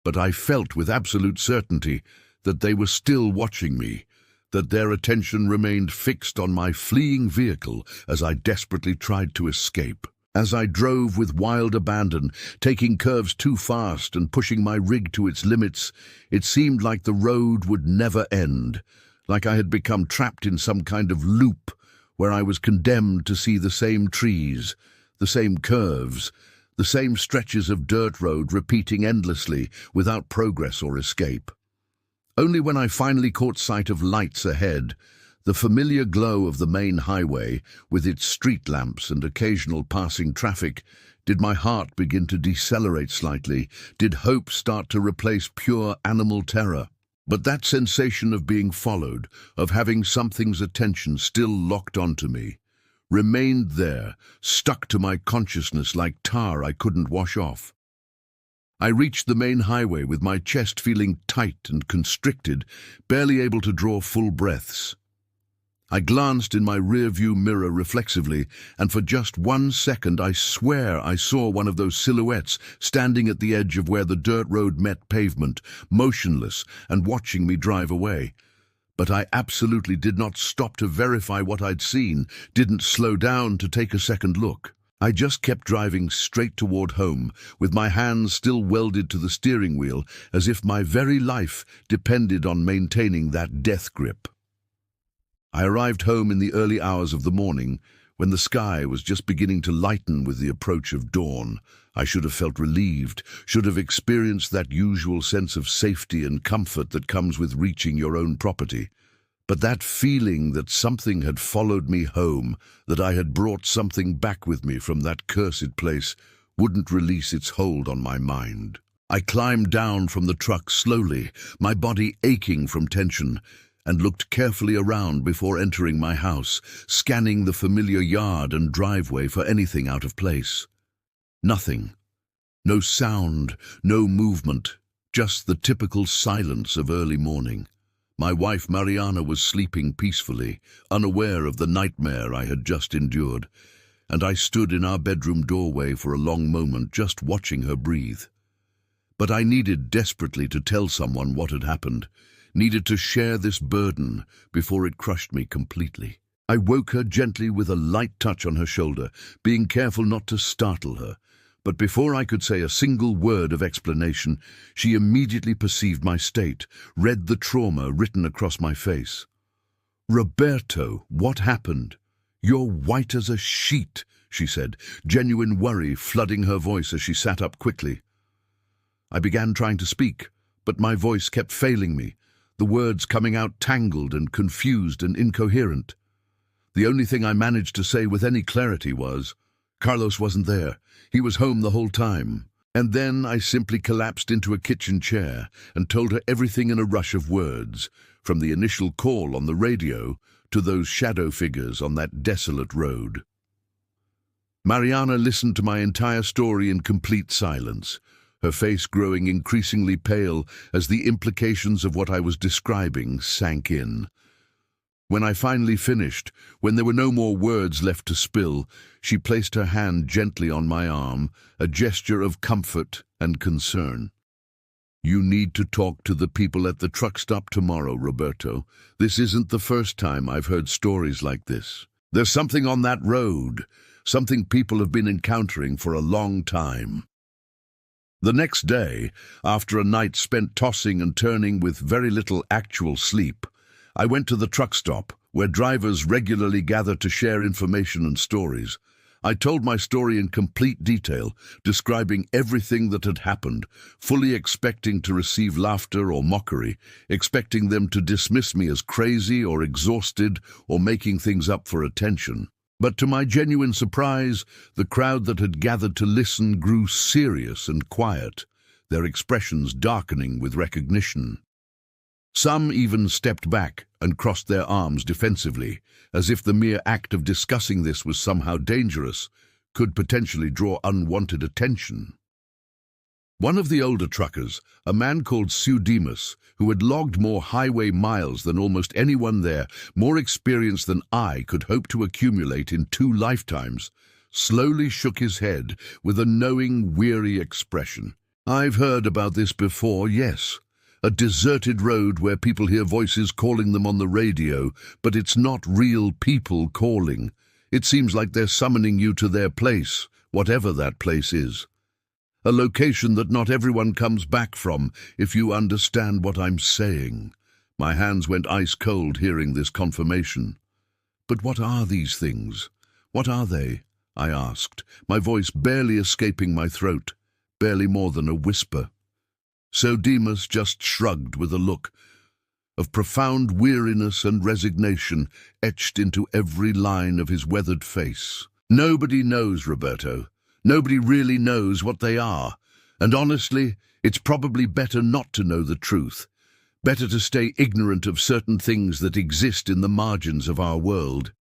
but I felt with absolute certainty that they were still watching me, that their attention remained fixed on my fleeing vehicle as I desperately tried to escape. As I drove with wild abandon, taking curves too fast and pushing my rig to its limits, it seemed like the road would never end, like I had become trapped in some kind of loop where I was condemned to see the same trees, the same curves, the same stretches of dirt road repeating endlessly without progress or escape. Only when I finally caught sight of lights ahead, the familiar glow of the main highway, with its street lamps and occasional passing traffic, did my heart begin to decelerate slightly, did hope start to replace pure animal terror. But that sensation of being followed, of having something's attention still locked onto me, remained there, stuck to my consciousness like tar I couldn't wash off. I reached the main highway with my chest feeling tight and constricted, barely able to draw full breaths. I glanced in my rear-view mirror reflexively, and for just 1 second I swear I saw one of those silhouettes standing at the edge of where the dirt road met pavement, motionless and watching me drive away. But I absolutely did not stop to verify what I'd seen, didn't slow down to take a second look. I just kept driving straight toward home, with my hands still welded to the steering wheel, as if my very life depended on maintaining that death grip. I arrived home in the early hours of the morning, when the sky was just beginning to lighten with the approach of dawn. I should have felt relieved, should have experienced that usual sense of safety and comfort that comes with reaching your own property. But that feeling that something had followed me home, that I had brought something back with me from that cursed place, wouldn't release its hold on my mind. I climbed down from the truck slowly, my body aching from tension, and looked carefully around before entering my house, scanning the familiar yard and driveway for anything out of place. Nothing. No sound, no movement, just the typical silence of early morning. My wife Mariana was sleeping peacefully, unaware of the nightmare I had just endured, and I stood in our bedroom doorway for a long moment just watching her breathe. But I needed desperately to tell someone what had happened, needed to share this burden before it crushed me completely. I woke her gently with a light touch on her shoulder, being careful not to startle her. But before I could say a single word of explanation, she immediately perceived my state, read the trauma written across my face. "Roberto, what happened? You're white as a sheet," she said, genuine worry flooding her voice as she sat up quickly. I began trying to speak, but my voice kept failing me, the words coming out tangled and confused and incoherent. The only thing I managed to say with any clarity was, "Carlos wasn't there. He was home the whole time." And then I simply collapsed into a kitchen chair and told her everything in a rush of words, from the initial call on the radio to those shadow figures on that desolate road. Mariana listened to my entire story in complete silence, her face growing increasingly pale as the implications of what I was describing sank in. When I finally finished, when there were no more words left to spill, she placed her hand gently on my arm, a gesture of comfort and concern. "You need to talk to the people at the truck stop tomorrow, Roberto. This isn't the first time I've heard stories like this. There's something on that road, something people have been encountering for a long time." The next day, after a night spent tossing and turning with very little actual sleep, I went to the truck stop, where drivers regularly gather to share information and stories. I told my story in complete detail, describing everything that had happened, fully expecting to receive laughter or mockery, expecting them to dismiss me as crazy or exhausted or making things up for attention. But to my genuine surprise, the crowd that had gathered to listen grew serious and quiet, their expressions darkening with recognition. Some even stepped back and crossed their arms defensively, as if the mere act of discussing this was somehow dangerous, could potentially draw unwanted attention. One of the older truckers, a man called Demas, who had logged more highway miles than almost anyone there, more experience than I could hope to accumulate in 2 lifetimes, slowly shook his head with a knowing, weary expression. "I've heard about this before, yes. A deserted road where people hear voices calling them on the radio, but it's not real people calling. It seems like they're summoning you to their place, whatever that place is. A location that not everyone comes back from, if you understand what I'm saying." My hands went ice cold hearing this confirmation. "But what are these things? What are they?" I asked, my voice barely escaping my throat, barely more than a whisper. Demas just shrugged with a look of profound weariness and resignation etched into every line of his weathered face. "Nobody knows, Roberto. Nobody really knows what they are. And honestly, it's probably better not to know the truth. Better to stay ignorant of certain things that exist in the margins of our world.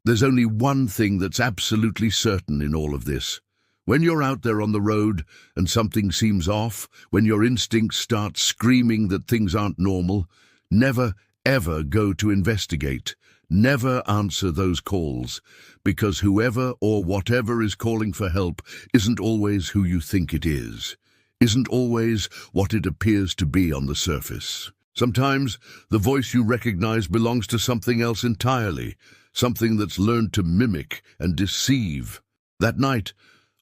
There's only one thing that's absolutely certain in all of this. When you're out there on the road and something seems off, when your instincts start screaming that things aren't normal, never, ever go to investigate. Never answer those calls, because whoever or whatever is calling for help isn't always who you think it is, isn't always what it appears to be on the surface. Sometimes the voice you recognize belongs to something else entirely, something that's learned to mimic and deceive. That night,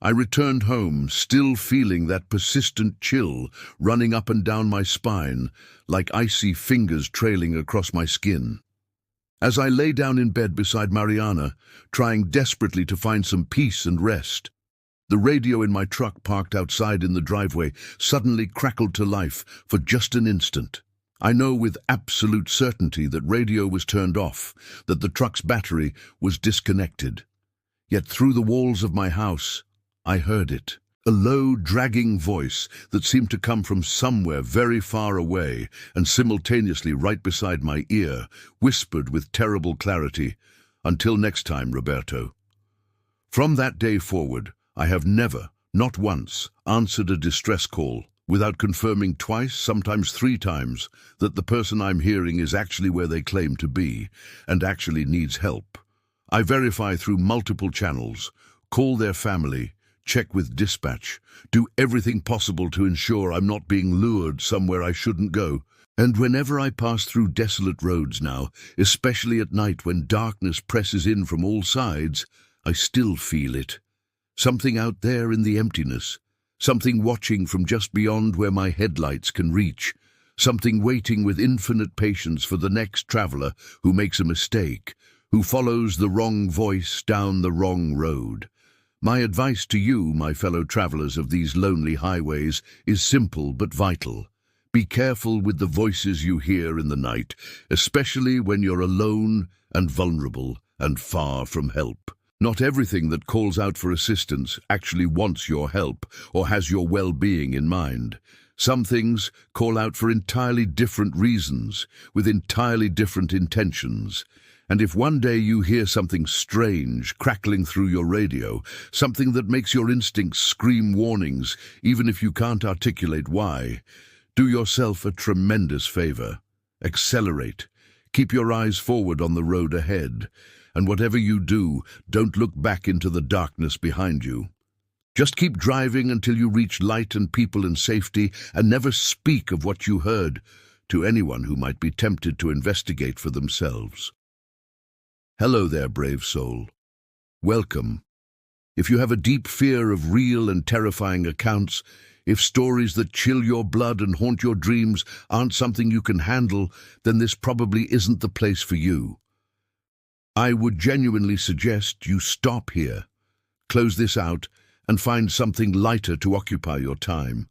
I returned home, still feeling that persistent chill running up and down my spine, like icy fingers trailing across my skin. As I lay down in bed beside Mariana, trying desperately to find some peace and rest, the radio in my truck parked outside in the driveway suddenly crackled to life for just an instant. I know with absolute certainty that radio was turned off, that the truck's battery was disconnected. Yet through the walls of my house, I heard it. A low, dragging voice that seemed to come from somewhere very far away and simultaneously right beside my ear, whispered with terrible clarity, "Until next time, Roberto." From that day forward, I have never, not once, answered a distress call without confirming twice, sometimes 3 times, that the person I'm hearing is actually where they claim to be and actually needs help. I verify through multiple channels, call their family, check with dispatch, do everything possible to ensure I'm not being lured somewhere I shouldn't go. And whenever I pass through desolate roads now, especially at night when darkness presses in from all sides, I still feel it. Something out there in the emptiness, something watching from just beyond where my headlights can reach, something waiting with infinite patience for the next traveler who makes a mistake, who follows the wrong voice down the wrong road. My advice to you, my fellow travelers of these lonely highways, is simple but vital. Be careful with the voices you hear in the night, especially when you're alone and vulnerable and far from help. Not everything that calls out for assistance actually wants your help or has your well-being in mind. Some things call out for entirely different reasons, with entirely different intentions. And if one day you hear something strange crackling through your radio, something that makes your instincts scream warnings, even if you can't articulate why, do yourself a tremendous favor. Accelerate. Keep your eyes forward on the road ahead. And whatever you do, don't look back into the darkness behind you. Just keep driving until you reach light and people in safety, and never speak of what you heard to anyone who might be tempted to investigate for themselves. Hello there, brave soul. Welcome. If you have a deep fear of real and terrifying accounts, if stories that chill your blood and haunt your dreams aren't something you can handle, then this probably isn't the place for you. I would genuinely suggest you stop here, close this out, and find something lighter to occupy your time.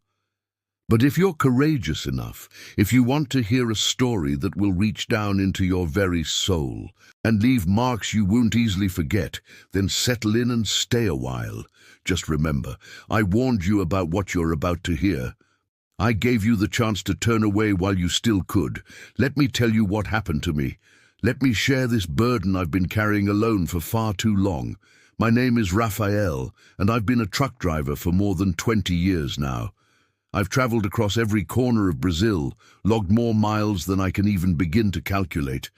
But if you're courageous enough, if you want to hear a story that will reach down into your very soul and leave marks you won't easily forget, then settle in and stay a while. Just remember, I warned you about what you're about to hear. I gave you the chance to turn away while you still could. Let me tell you what happened to me. Let me share this burden I've been carrying alone for far too long. My name is Raphael, and I've been a truck driver for more than 20 years now. I've traveled across every corner of Brazil, logged more miles than I can even begin to calculate,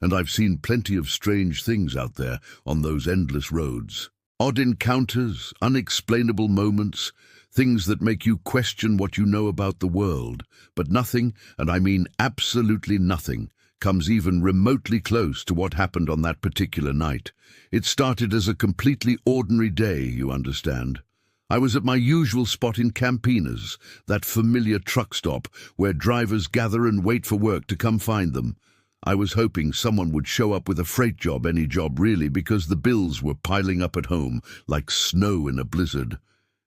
and I've seen plenty of strange things out there on those endless roads. Odd encounters, unexplainable moments, things that make you question what you know about the world. But nothing, and I mean absolutely nothing, comes even remotely close to what happened on that particular night. It started as a completely ordinary day, you understand. I was at my usual spot in Campinas, that familiar truck stop where drivers gather and wait for work to come find them. I was hoping someone would show up with a freight job, any job really, because the bills were piling up at home like snow in a blizzard.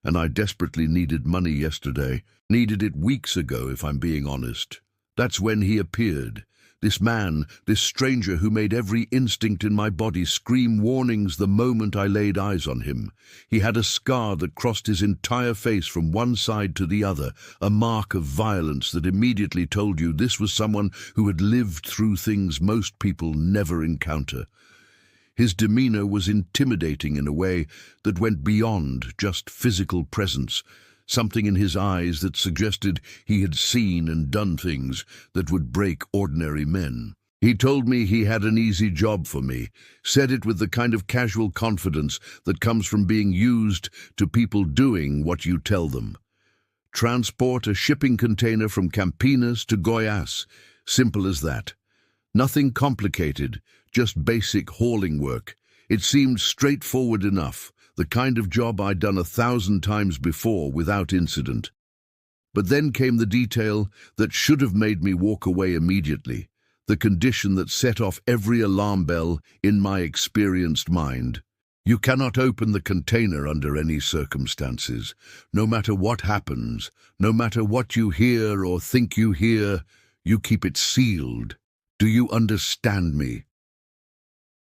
And I desperately needed money yesterday. Needed it weeks ago, if I'm being honest. That's when he appeared. This man, this stranger who made every instinct in my body scream warnings the moment I laid eyes on him. He had a scar that crossed his entire face from one side to the other, a mark of violence that immediately told you this was someone who had lived through things most people never encounter. His demeanor was intimidating in a way that went beyond just physical presence, something in his eyes that suggested he had seen and done things that would break ordinary men. He told me he had an easy job for me, said it with the kind of casual confidence that comes from being used to people doing what you tell them. Transport a shipping container from Campinas to Goiás. Simple as that. Nothing complicated, just basic hauling work. It seemed straightforward enough, the kind of job I'd done 1,000 times before without incident. But then came the detail that should have made me walk away immediately, the condition that set off every alarm bell in my experienced mind. You cannot open the container under any circumstances. No matter what happens, no matter what you hear or think you hear, you keep it sealed. Do you understand me?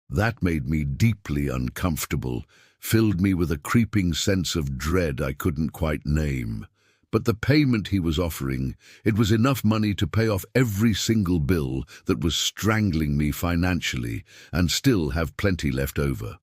That made me deeply uncomfortable, filled me with a creeping sense of dread I couldn't quite name. But the payment he was offering, it was enough money to pay off every single bill that was strangling me financially and still have plenty left over.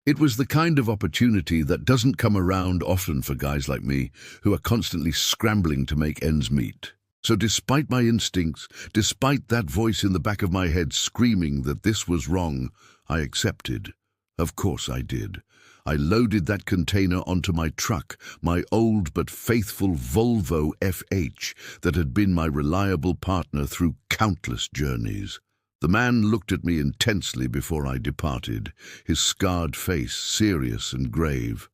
It was the kind of opportunity that doesn't come around often for guys like me who are constantly scrambling to make ends meet. So despite my instincts, despite that voice in the back of my head screaming that this was wrong, I accepted. Of course I did. I loaded that container onto my truck, my old but faithful Volvo FH that had been my reliable partner through countless journeys. The man looked at me intensely before I departed, his scarred face serious and grave.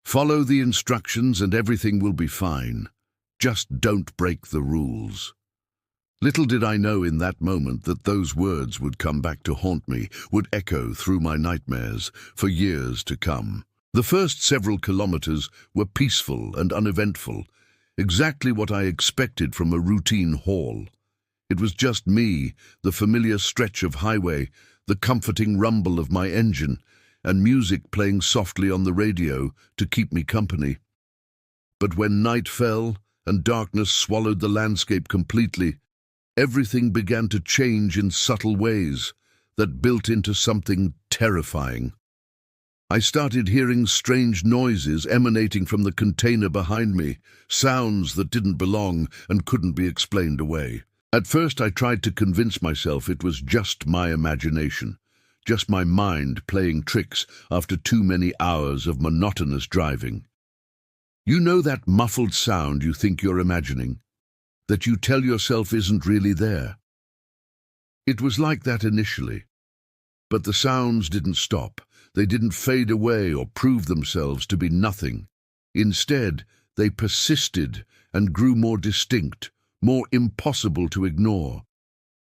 "Follow the instructions and everything will be fine. Just don't break the rules." Little did I know in that moment that those words would come back to haunt me, would echo through my nightmares for years to come. The first several kilometers were peaceful and uneventful, exactly what I expected from a routine haul. It was just me, the familiar stretch of highway, the comforting rumble of my engine, and music playing softly on the radio to keep me company. But when night fell and darkness swallowed the landscape completely, everything began to change in subtle ways that built into something terrifying. I started hearing strange noises emanating from the container behind me, sounds that didn't belong and couldn't be explained away. At first I tried to convince myself it was just my imagination, just my mind playing tricks after too many hours of monotonous driving. You know that muffled sound you think you're imagining, that you tell yourself isn't really there? It was like that initially, but the sounds didn't stop. They didn't fade away or prove themselves to be nothing. Instead, they persisted and grew more distinct, more impossible to ignore.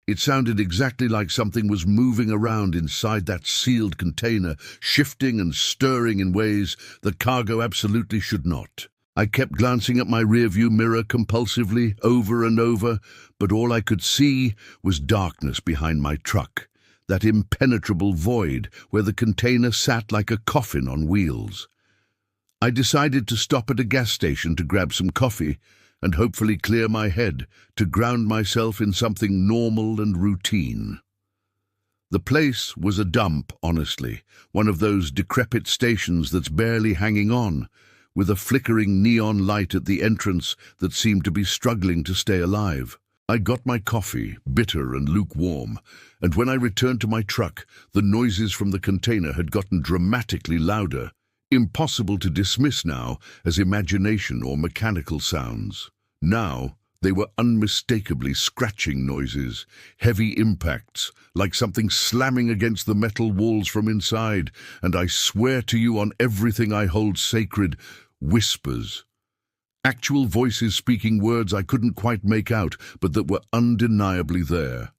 It sounded exactly like something was moving around inside that sealed container, shifting and stirring in ways the cargo absolutely should not. I kept glancing at my rearview mirror compulsively, over and over, but all I could see was darkness behind my truck, that impenetrable void where the container sat like a coffin on wheels. I decided to stop at a gas station to grab some coffee and hopefully clear my head, to ground myself in something normal and routine. The place was a dump, honestly, one of those decrepit stations that's barely hanging on, with a flickering neon light at the entrance that seemed to be struggling to stay alive. I got my coffee, bitter and lukewarm, and when I returned to my truck, the noises from the container had gotten dramatically louder, impossible to dismiss now as imagination or mechanical sounds. Now, they were unmistakably scratching noises, heavy impacts, like something slamming against the metal walls from inside, and I swear to you on everything I hold sacred, whispers. Actual voices speaking words I couldn't quite make out, but that were undeniably there.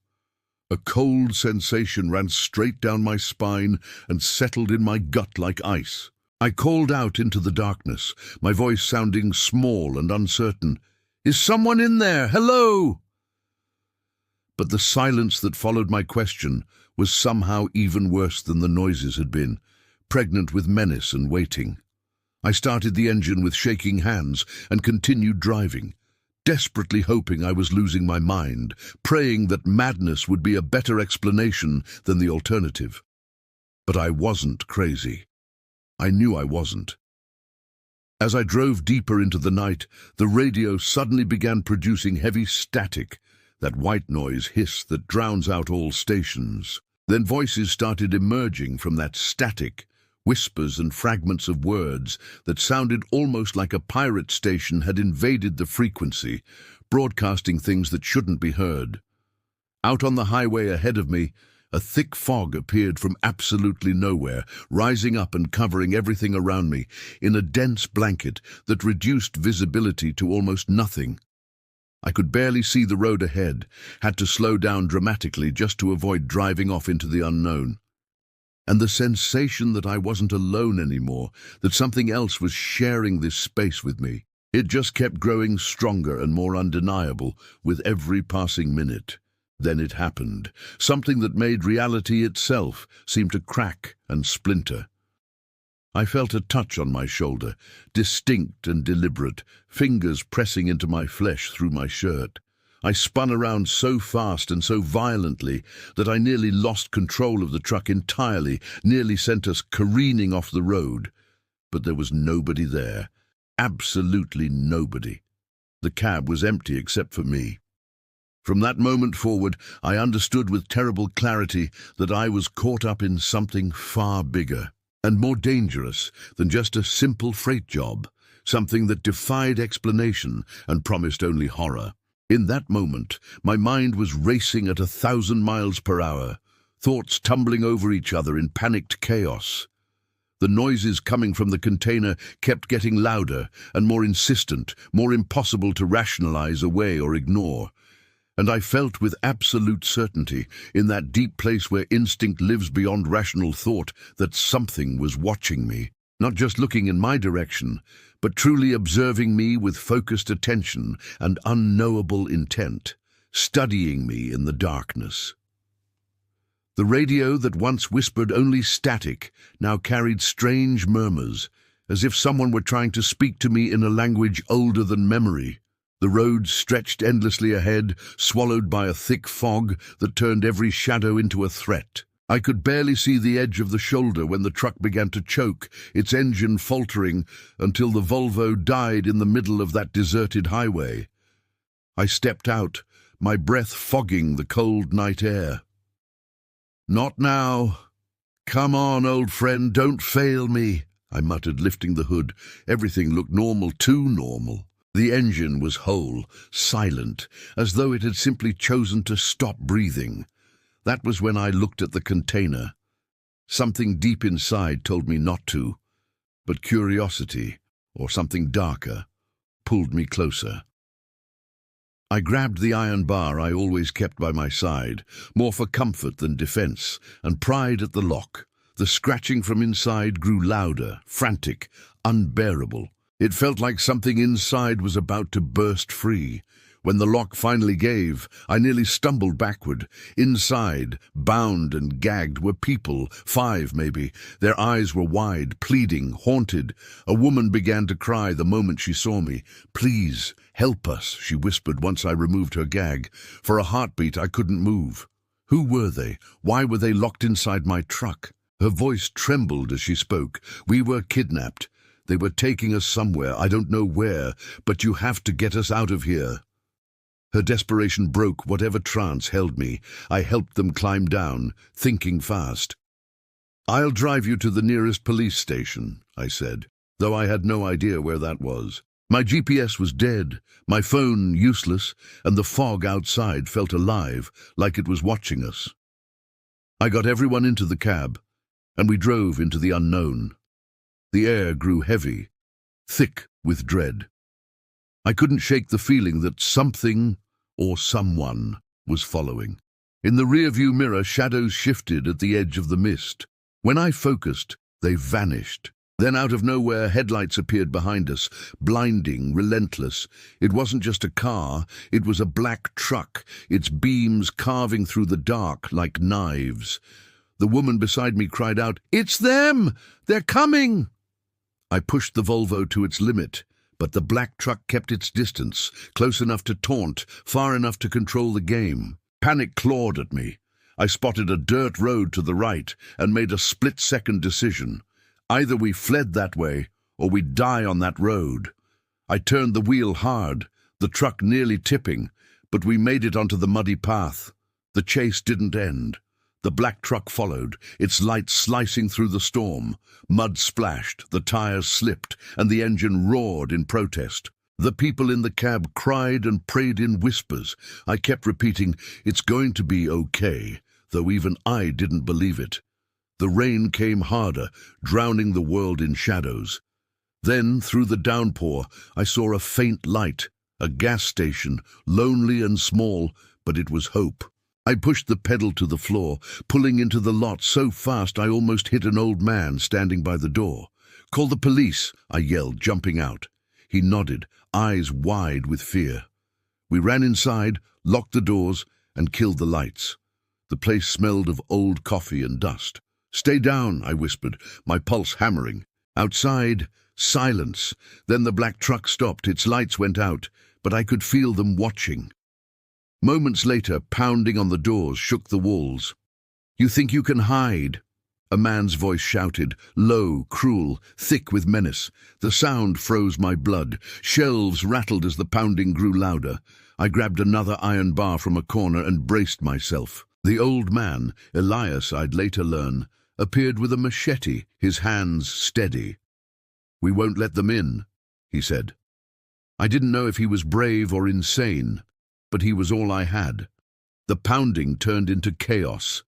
A cold sensation ran straight down my spine and settled in my gut like ice. I called out into the darkness, my voice sounding small and uncertain. "Is someone in there? Hello?" But the silence that followed my question was somehow even worse than the noises had been, pregnant with menace and waiting. I started the engine with shaking hands and continued driving, desperately hoping I was losing my mind, praying that madness would be a better explanation than the alternative. But I wasn't crazy. I knew I wasn't. As I drove deeper into the night, the radio suddenly began producing heavy static, that white noise hiss that drowns out all stations. Then voices started emerging from that static, whispers and fragments of words that sounded almost like a pirate station had invaded the frequency, broadcasting things that shouldn't be heard. Out on the highway ahead of me, a thick fog appeared from absolutely nowhere, rising up and covering everything around me in a dense blanket that reduced visibility to almost nothing. I could barely see the road ahead, had to slow down dramatically just to avoid driving off into the unknown. And the sensation that I wasn't alone anymore, that something else was sharing this space with me, it just kept growing stronger and more undeniable with every passing minute. Then it happened, something that made reality itself seem to crack and splinter. I felt a touch on my shoulder, distinct and deliberate, fingers pressing into my flesh through my shirt. I spun around so fast and so violently that I nearly lost control of the truck entirely, nearly sent us careening off the road. But there was nobody there. Absolutely nobody. The cab was empty except for me. From that moment forward, I understood with terrible clarity that I was caught up in something far bigger and more dangerous than just a simple freight job, something that defied explanation and promised only horror. In that moment, my mind was racing at 1,000 miles per hour, thoughts tumbling over each other in panicked chaos. The noises coming from the container kept getting louder and more insistent, more impossible to rationalize away or ignore. And I felt with absolute certainty, in that deep place where instinct lives beyond rational thought, that something was watching me, not just looking in my direction, but truly observing me with focused attention and unknowable intent, studying me in the darkness. The radio that once whispered only static now carried strange murmurs, as if someone were trying to speak to me in a language older than memory. The road stretched endlessly ahead, swallowed by a thick fog that turned every shadow into a threat. I could barely see the edge of the shoulder when the truck began to choke, its engine faltering until the Volvo died in the middle of that deserted highway. I stepped out, my breath fogging the cold night air. "Not now. Come on, old friend, don't fail me," I muttered, lifting the hood. Everything looked normal, too normal. The engine was whole, silent, as though it had simply chosen to stop breathing. That was when I looked at the container. Something deep inside told me not to, but curiosity, or something darker, pulled me closer. I grabbed the iron bar I always kept by my side, more for comfort than defense, and pried at the lock. The scratching from inside grew louder, frantic, unbearable. It felt like something inside was about to burst free. When the lock finally gave, I nearly stumbled backward. Inside, bound and gagged, were people, 5 maybe. Their eyes were wide, pleading, haunted. A woman began to cry the moment she saw me. "Please, help us," she whispered once I removed her gag. For a heartbeat, I couldn't move. Who were they? Why were they locked inside my truck? Her voice trembled as she spoke. "We were kidnapped. They were taking us somewhere, I don't know where, but you have to get us out of here." Her desperation broke whatever trance held me. I helped them climb down, thinking fast. "I'll drive you to the nearest police station," I said, though I had no idea where that was. My GPS was dead, my phone useless, and the fog outside felt alive, like it was watching us. I got everyone into the cab, and we drove into the unknown. The air grew heavy, thick with dread. I couldn't shake the feeling that something or someone was following. In the rearview mirror, shadows shifted at the edge of the mist. When I focused, they vanished. Then out of nowhere, headlights appeared behind us, blinding, relentless. It wasn't just a car, it was a black truck, its beams carving through the dark like knives. The woman beside me cried out, "It's them! They're coming!" I pushed the Volvo to its limit, but the black truck kept its distance, close enough to taunt, far enough to control the game. Panic clawed at me. I spotted a dirt road to the right and made a split-second decision. Either we fled that way, or we'd die on that road. I turned the wheel hard, the truck nearly tipping, but we made it onto the muddy path. The chase didn't end. The black truck followed, its lights slicing through the storm. Mud splashed, the tires slipped, and the engine roared in protest. The people in the cab cried and prayed in whispers. I kept repeating, "It's going to be okay," though even I didn't believe it. The rain came harder, drowning the world in shadows. Then, through the downpour, I saw a faint light, a gas station, lonely and small, but it was hope. I pushed the pedal to the floor, pulling into the lot so fast I almost hit an old man standing by the door. "Call the police," I yelled, jumping out. He nodded, eyes wide with fear. We ran inside, locked the doors, and killed the lights. The place smelled of old coffee and dust. "Stay down," I whispered, my pulse hammering. Outside, silence. Then the black truck stopped, its lights went out, but I could feel them watching. Moments later, pounding on the doors shook the walls. "You think you can hide?" A man's voice shouted, low, cruel, thick with menace. The sound froze my blood. Shelves rattled as the pounding grew louder. I grabbed another iron bar from a corner and braced myself. The old man, Elias I'd later learn, appeared with a machete, his hands steady. "We won't let them in," he said. I didn't know if he was brave or insane, but he was all I had. The pounding turned into chaos.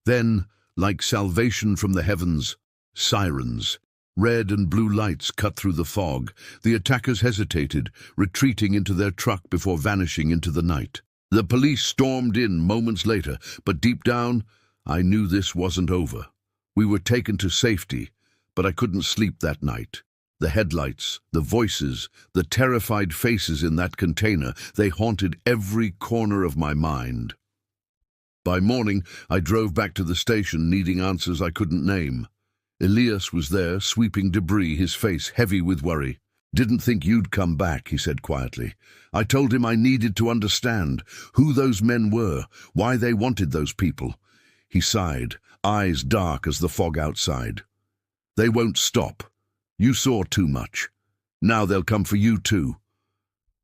Then, like salvation from the heavens, sirens. Red and blue lights cut through the fog. The attackers hesitated, retreating into their truck before vanishing into the night. The police stormed in moments later, but deep down, I knew this wasn't over. We were taken to safety, but I couldn't sleep that night. The headlights, the voices, the terrified faces in that container, they haunted every corner of my mind. By morning, I drove back to the station, needing answers I couldn't name. Elias was there, sweeping debris, his face heavy with worry. "Didn't think you'd come back," he said quietly. I told him I needed to understand who those men were, why they wanted those people. He sighed, eyes dark as the fog outside. "They won't stop. You saw too much. Now they'll come for you too."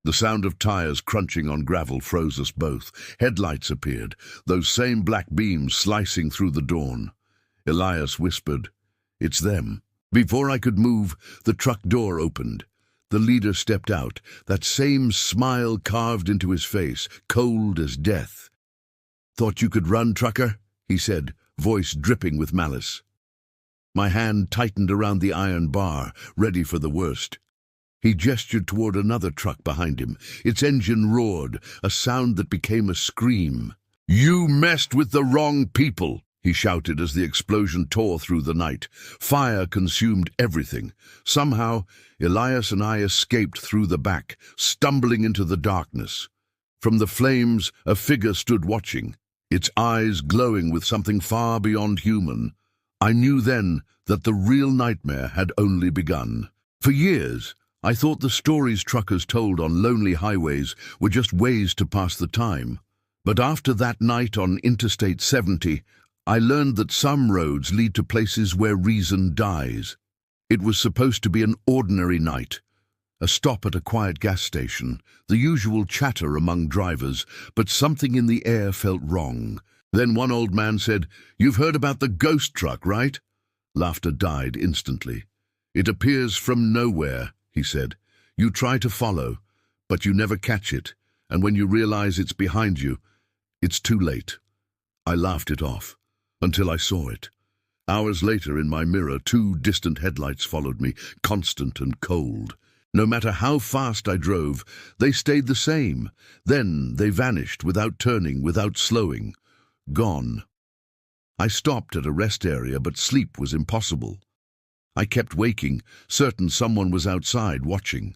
The sound of tires crunching on gravel froze us both. Headlights appeared, those same black beams slicing through the dawn. Elias whispered, "It's them." Before I could move, the truck door opened. The leader stepped out, that same smile carved into his face, cold as death. "Thought you could run, trucker?" he said, voice dripping with malice. My hand tightened around the iron bar, ready for the worst. He gestured toward another truck behind him. Its engine roared, a sound that became a scream. "You messed with the wrong people," he shouted as the explosion tore through the night. Fire consumed everything. Somehow, Elias and I escaped through the back, stumbling into the darkness. From the flames, a figure stood watching, its eyes glowing with something far beyond human. I knew then that the real nightmare had only begun. For years, I thought the stories truckers told on lonely highways were just ways to pass the time. But after that night on Interstate 70, I learned that some roads lead to places where reason dies. It was supposed to be an ordinary night. A stop at a quiet gas station, the usual chatter among drivers, but something in the air felt wrong. Then one old man said, "You've heard about the ghost truck, right?" Laughter died instantly. "It appears from nowhere," he said. "You try to follow, but you never catch it, and when you realize it's behind you, it's too late." I laughed it off, until I saw it. Hours later, in my mirror, two distant headlights followed me, constant and cold. No matter how fast I drove, they stayed the same. Then they vanished without turning, without slowing. Gone. I stopped at a rest area, but sleep was impossible. I kept waking, certain someone was outside watching.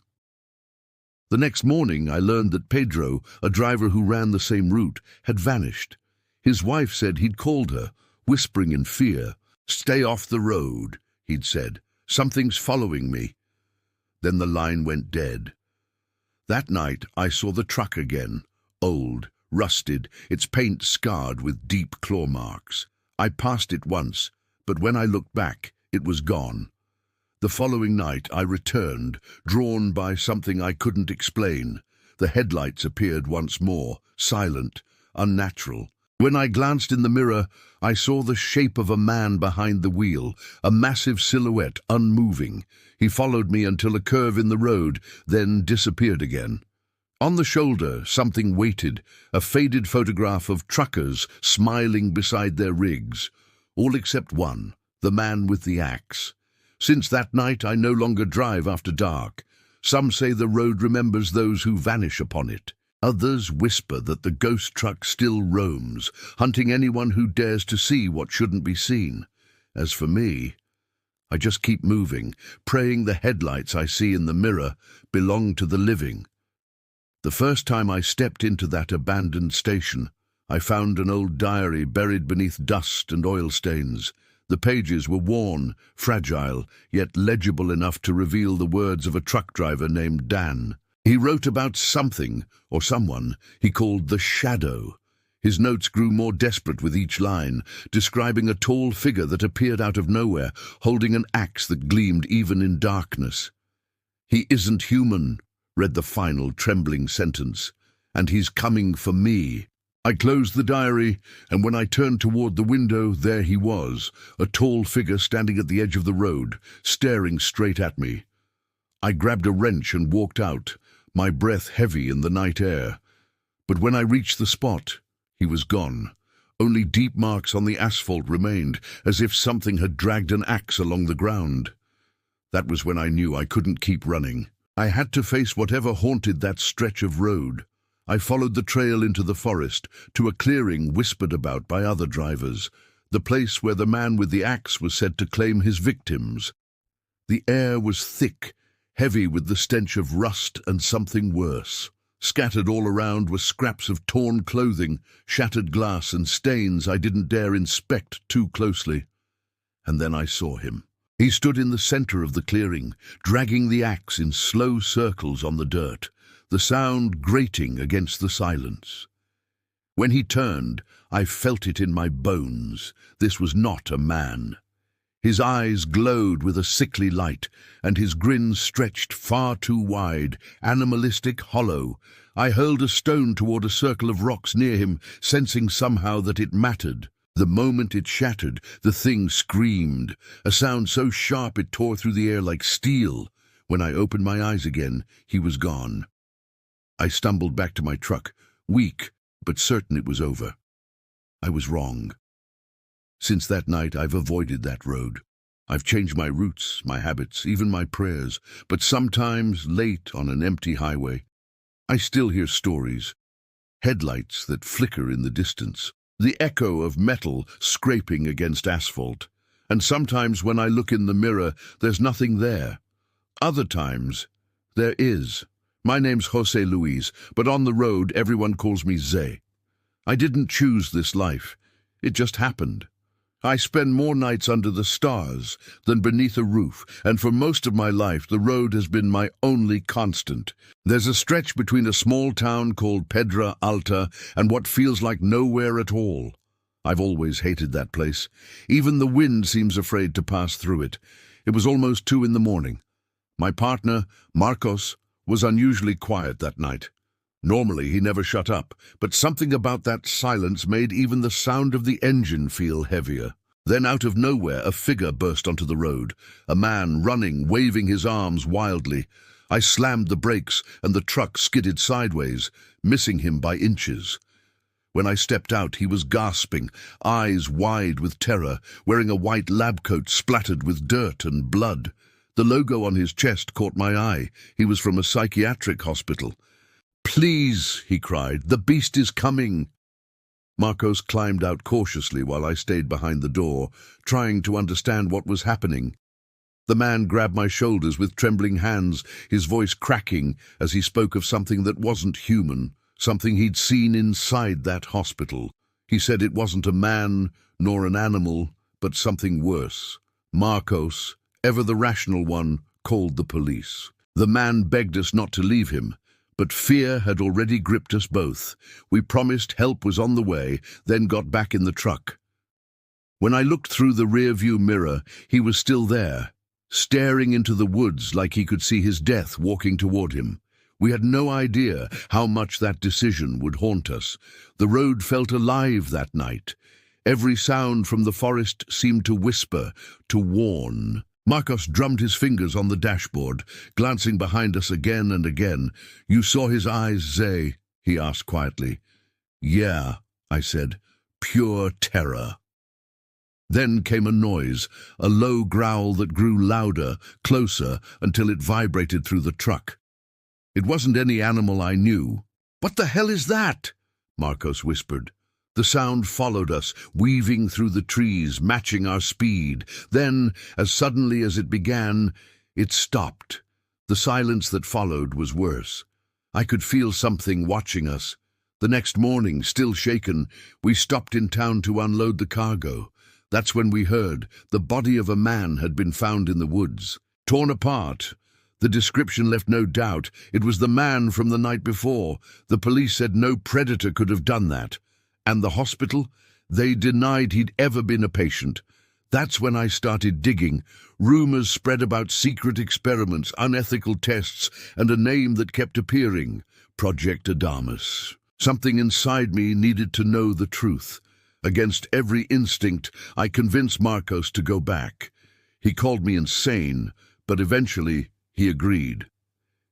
The next morning, I learned that Pedro, a driver who ran the same route, had vanished. His wife said he'd called her, whispering in fear. "Stay off the road," he'd said. "Something's following me." Then the line went dead. That night, I saw the truck again, old, rusted, its paint scarred with deep claw marks. I passed it once, but when I looked back, it was gone. The following night I returned, drawn by something I couldn't explain. The headlights appeared once more, silent, unnatural. When I glanced in the mirror, I saw the shape of a man behind the wheel, a massive silhouette, unmoving. He followed me until a curve in the road, then disappeared again. On the shoulder, something waited, a faded photograph of truckers smiling beside their rigs. All except one, the man with the axe. Since that night, I no longer drive after dark. Some say the road remembers those who vanish upon it. Others whisper that the ghost truck still roams, hunting anyone who dares to see what shouldn't be seen. As for me, I just keep moving, praying the headlights I see in the mirror belong to the living. The first time I stepped into that abandoned station, I found an old diary buried beneath dust and oil stains. The pages were worn, fragile, yet legible enough to reveal the words of a truck driver named Dan. He wrote about something, or someone, he called the Shadow. His notes grew more desperate with each line, describing a tall figure that appeared out of nowhere, holding an axe that gleamed even in darkness. "He isn't human," read the final trembling sentence, "and he's coming for me." I closed the diary, and when I turned toward the window, there he was, a tall figure standing at the edge of the road, staring straight at me. I grabbed a wrench and walked out, my breath heavy in the night air. But when I reached the spot, he was gone. Only deep marks on the asphalt remained, as if something had dragged an axe along the ground. That was when I knew I couldn't keep running. I had to face whatever haunted that stretch of road. I followed the trail into the forest, to a clearing whispered about by other drivers, the place where the man with the axe was said to claim his victims. The air was thick, heavy with the stench of rust and something worse. Scattered all around were scraps of torn clothing, shattered glass and stains I didn't dare inspect too closely. And then I saw him. He stood in the center of the clearing, dragging the axe in slow circles on the dirt, the sound grating against the silence. When he turned, I felt it in my bones. This was not a man. His eyes glowed with a sickly light, and his grin stretched far too wide, animalistic, hollow. I hurled a stone toward a circle of rocks near him, sensing somehow that it mattered. The moment it shattered, the thing screamed, a sound so sharp it tore through the air like steel. When I opened my eyes again, he was gone. I stumbled back to my truck, weak, but certain it was over. I was wrong. Since that night, I've avoided that road. I've changed my routes, my habits, even my prayers, but sometimes, late on an empty highway, I still hear stories, headlights that flicker in the distance, the echo of metal scraping against asphalt. And sometimes when I look in the mirror, there's nothing there. Other times, there is. My name's José Luis, but on the road everyone calls me Zé. I didn't choose this life. It just happened. I spend more nights under the stars than beneath a roof, and for most of my life the road has been my only constant. There's a stretch between a small town called Pedra Alta and what feels like nowhere at all. I've always hated that place. Even the wind seems afraid to pass through it. It was almost 2 a.m. My partner, Marcos, was unusually quiet that night. Normally he never shut up, but something about that silence made even the sound of the engine feel heavier. Then out of nowhere a figure burst onto the road, a man running, waving his arms wildly. I slammed the brakes and the truck skidded sideways, missing him by inches. When I stepped out, he was gasping, eyes wide with terror, wearing a white lab coat splattered with dirt and blood. The logo on his chest caught my eye. He was from a psychiatric hospital. "Please," he cried, "the beast is coming." Marcos climbed out cautiously while I stayed behind the door, trying to understand what was happening. The man grabbed my shoulders with trembling hands, his voice cracking as he spoke of something that wasn't human, something he'd seen inside that hospital. He said it wasn't a man nor an animal, but something worse. Marcos, ever the rational one, called the police. The man begged us not to leave him, But fear had already gripped us both. We promised help was on the way, then got back in the truck. When I looked through the rear-view mirror, he was still there, staring into the woods like he could see his death walking toward him. We had no idea how much that decision would haunt us. The road felt alive that night. Every sound from the forest seemed to whisper, to warn. Marcos drummed his fingers on the dashboard, glancing behind us again and again. "You saw his eyes, Zay?" he asked quietly. "Yeah," I said. "Pure terror." Then came a noise, a low growl that grew louder, closer, until it vibrated through the truck. It wasn't any animal I knew. "What the hell is that?" Marcos whispered. The sound followed us, weaving through the trees, matching our speed. Then, as suddenly as it began, it stopped. The silence that followed was worse. I could feel something watching us. The next morning, still shaken, we stopped in town to unload the cargo. That's when we heard the body of a man had been found in the woods, torn apart. The description left no doubt. It was the man from the night before. The police said no predator could have done that. And the hospital? They denied he'd ever been a patient. That's when I started digging. Rumors spread about secret experiments, unethical tests, and a name that kept appearing, Project Adamus. Something inside me needed to know the truth. Against every instinct, I convinced Marcos to go back. He called me insane, but eventually he agreed.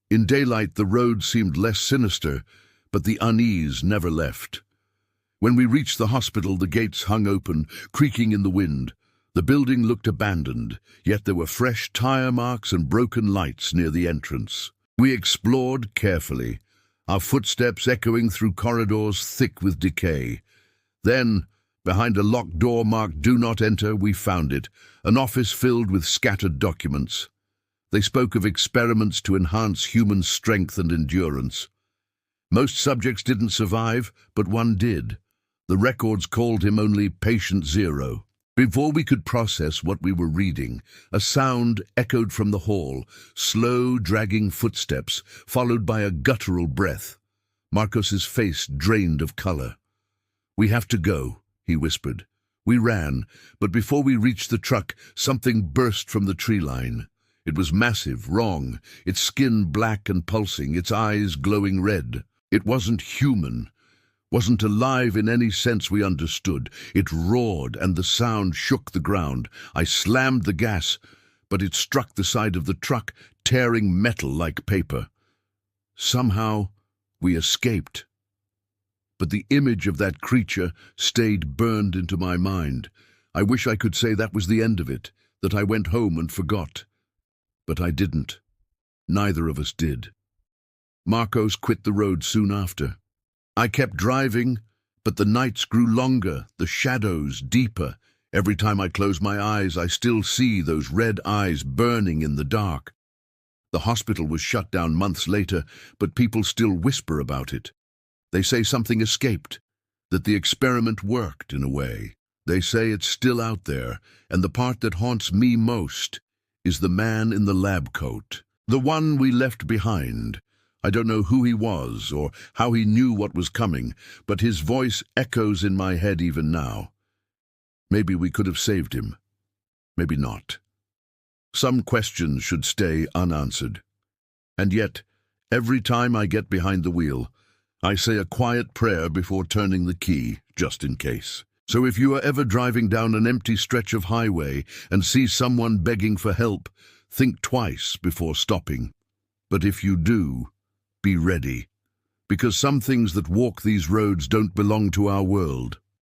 In daylight, the road seemed less sinister, but the unease never left. When we reached the hospital, the gates hung open, creaking in the wind. The building looked abandoned, yet there were fresh tire marks and broken lights near the entrance. We explored carefully, our footsteps echoing through corridors thick with decay. Then, behind a locked door marked "Do Not Enter," we found it, an office filled with scattered documents. They spoke of experiments to enhance human strength and endurance. Most subjects didn't survive, but one did. The records called him only Patient Zero. Before we could process what we were reading, a sound echoed from the hall, slow, dragging footsteps, followed by a guttural breath. Marcos's face drained of color. "We have to go," he whispered. We ran, but before we reached the truck, something burst from the tree line. It was massive, wrong, its skin black and pulsing, its eyes glowing red. It wasn't human. Wasn't alive in any sense we understood. It roared, and the sound shook the ground. I slammed the gas, but it struck the side of the truck, tearing metal like paper. Somehow, we escaped. But the image of that creature stayed burned into my mind. I wish I could say that was the end of it, that I went home and forgot. But I didn't. Neither of us did. Marcos quit the road soon after. I kept driving, but the nights grew longer, the shadows deeper. Every time I close my eyes, I still see those red eyes burning in the dark. The hospital was shut down months later, but people still whisper about it. They say something escaped, that the experiment worked in a way. They say it's still out there, and the part that haunts me most is the man in the lab coat, the one we left behind. I don't know who he was or how he knew what was coming, but his voice echoes in my head even now. Maybe we could have saved him. Maybe not. Some questions should stay unanswered. And yet, every time I get behind the wheel, I say a quiet prayer before turning the key, just in case. So if you are ever driving down an empty stretch of highway and see someone begging for help, think twice before stopping. But if you do, be ready, because some things that walk these roads don't belong to our world.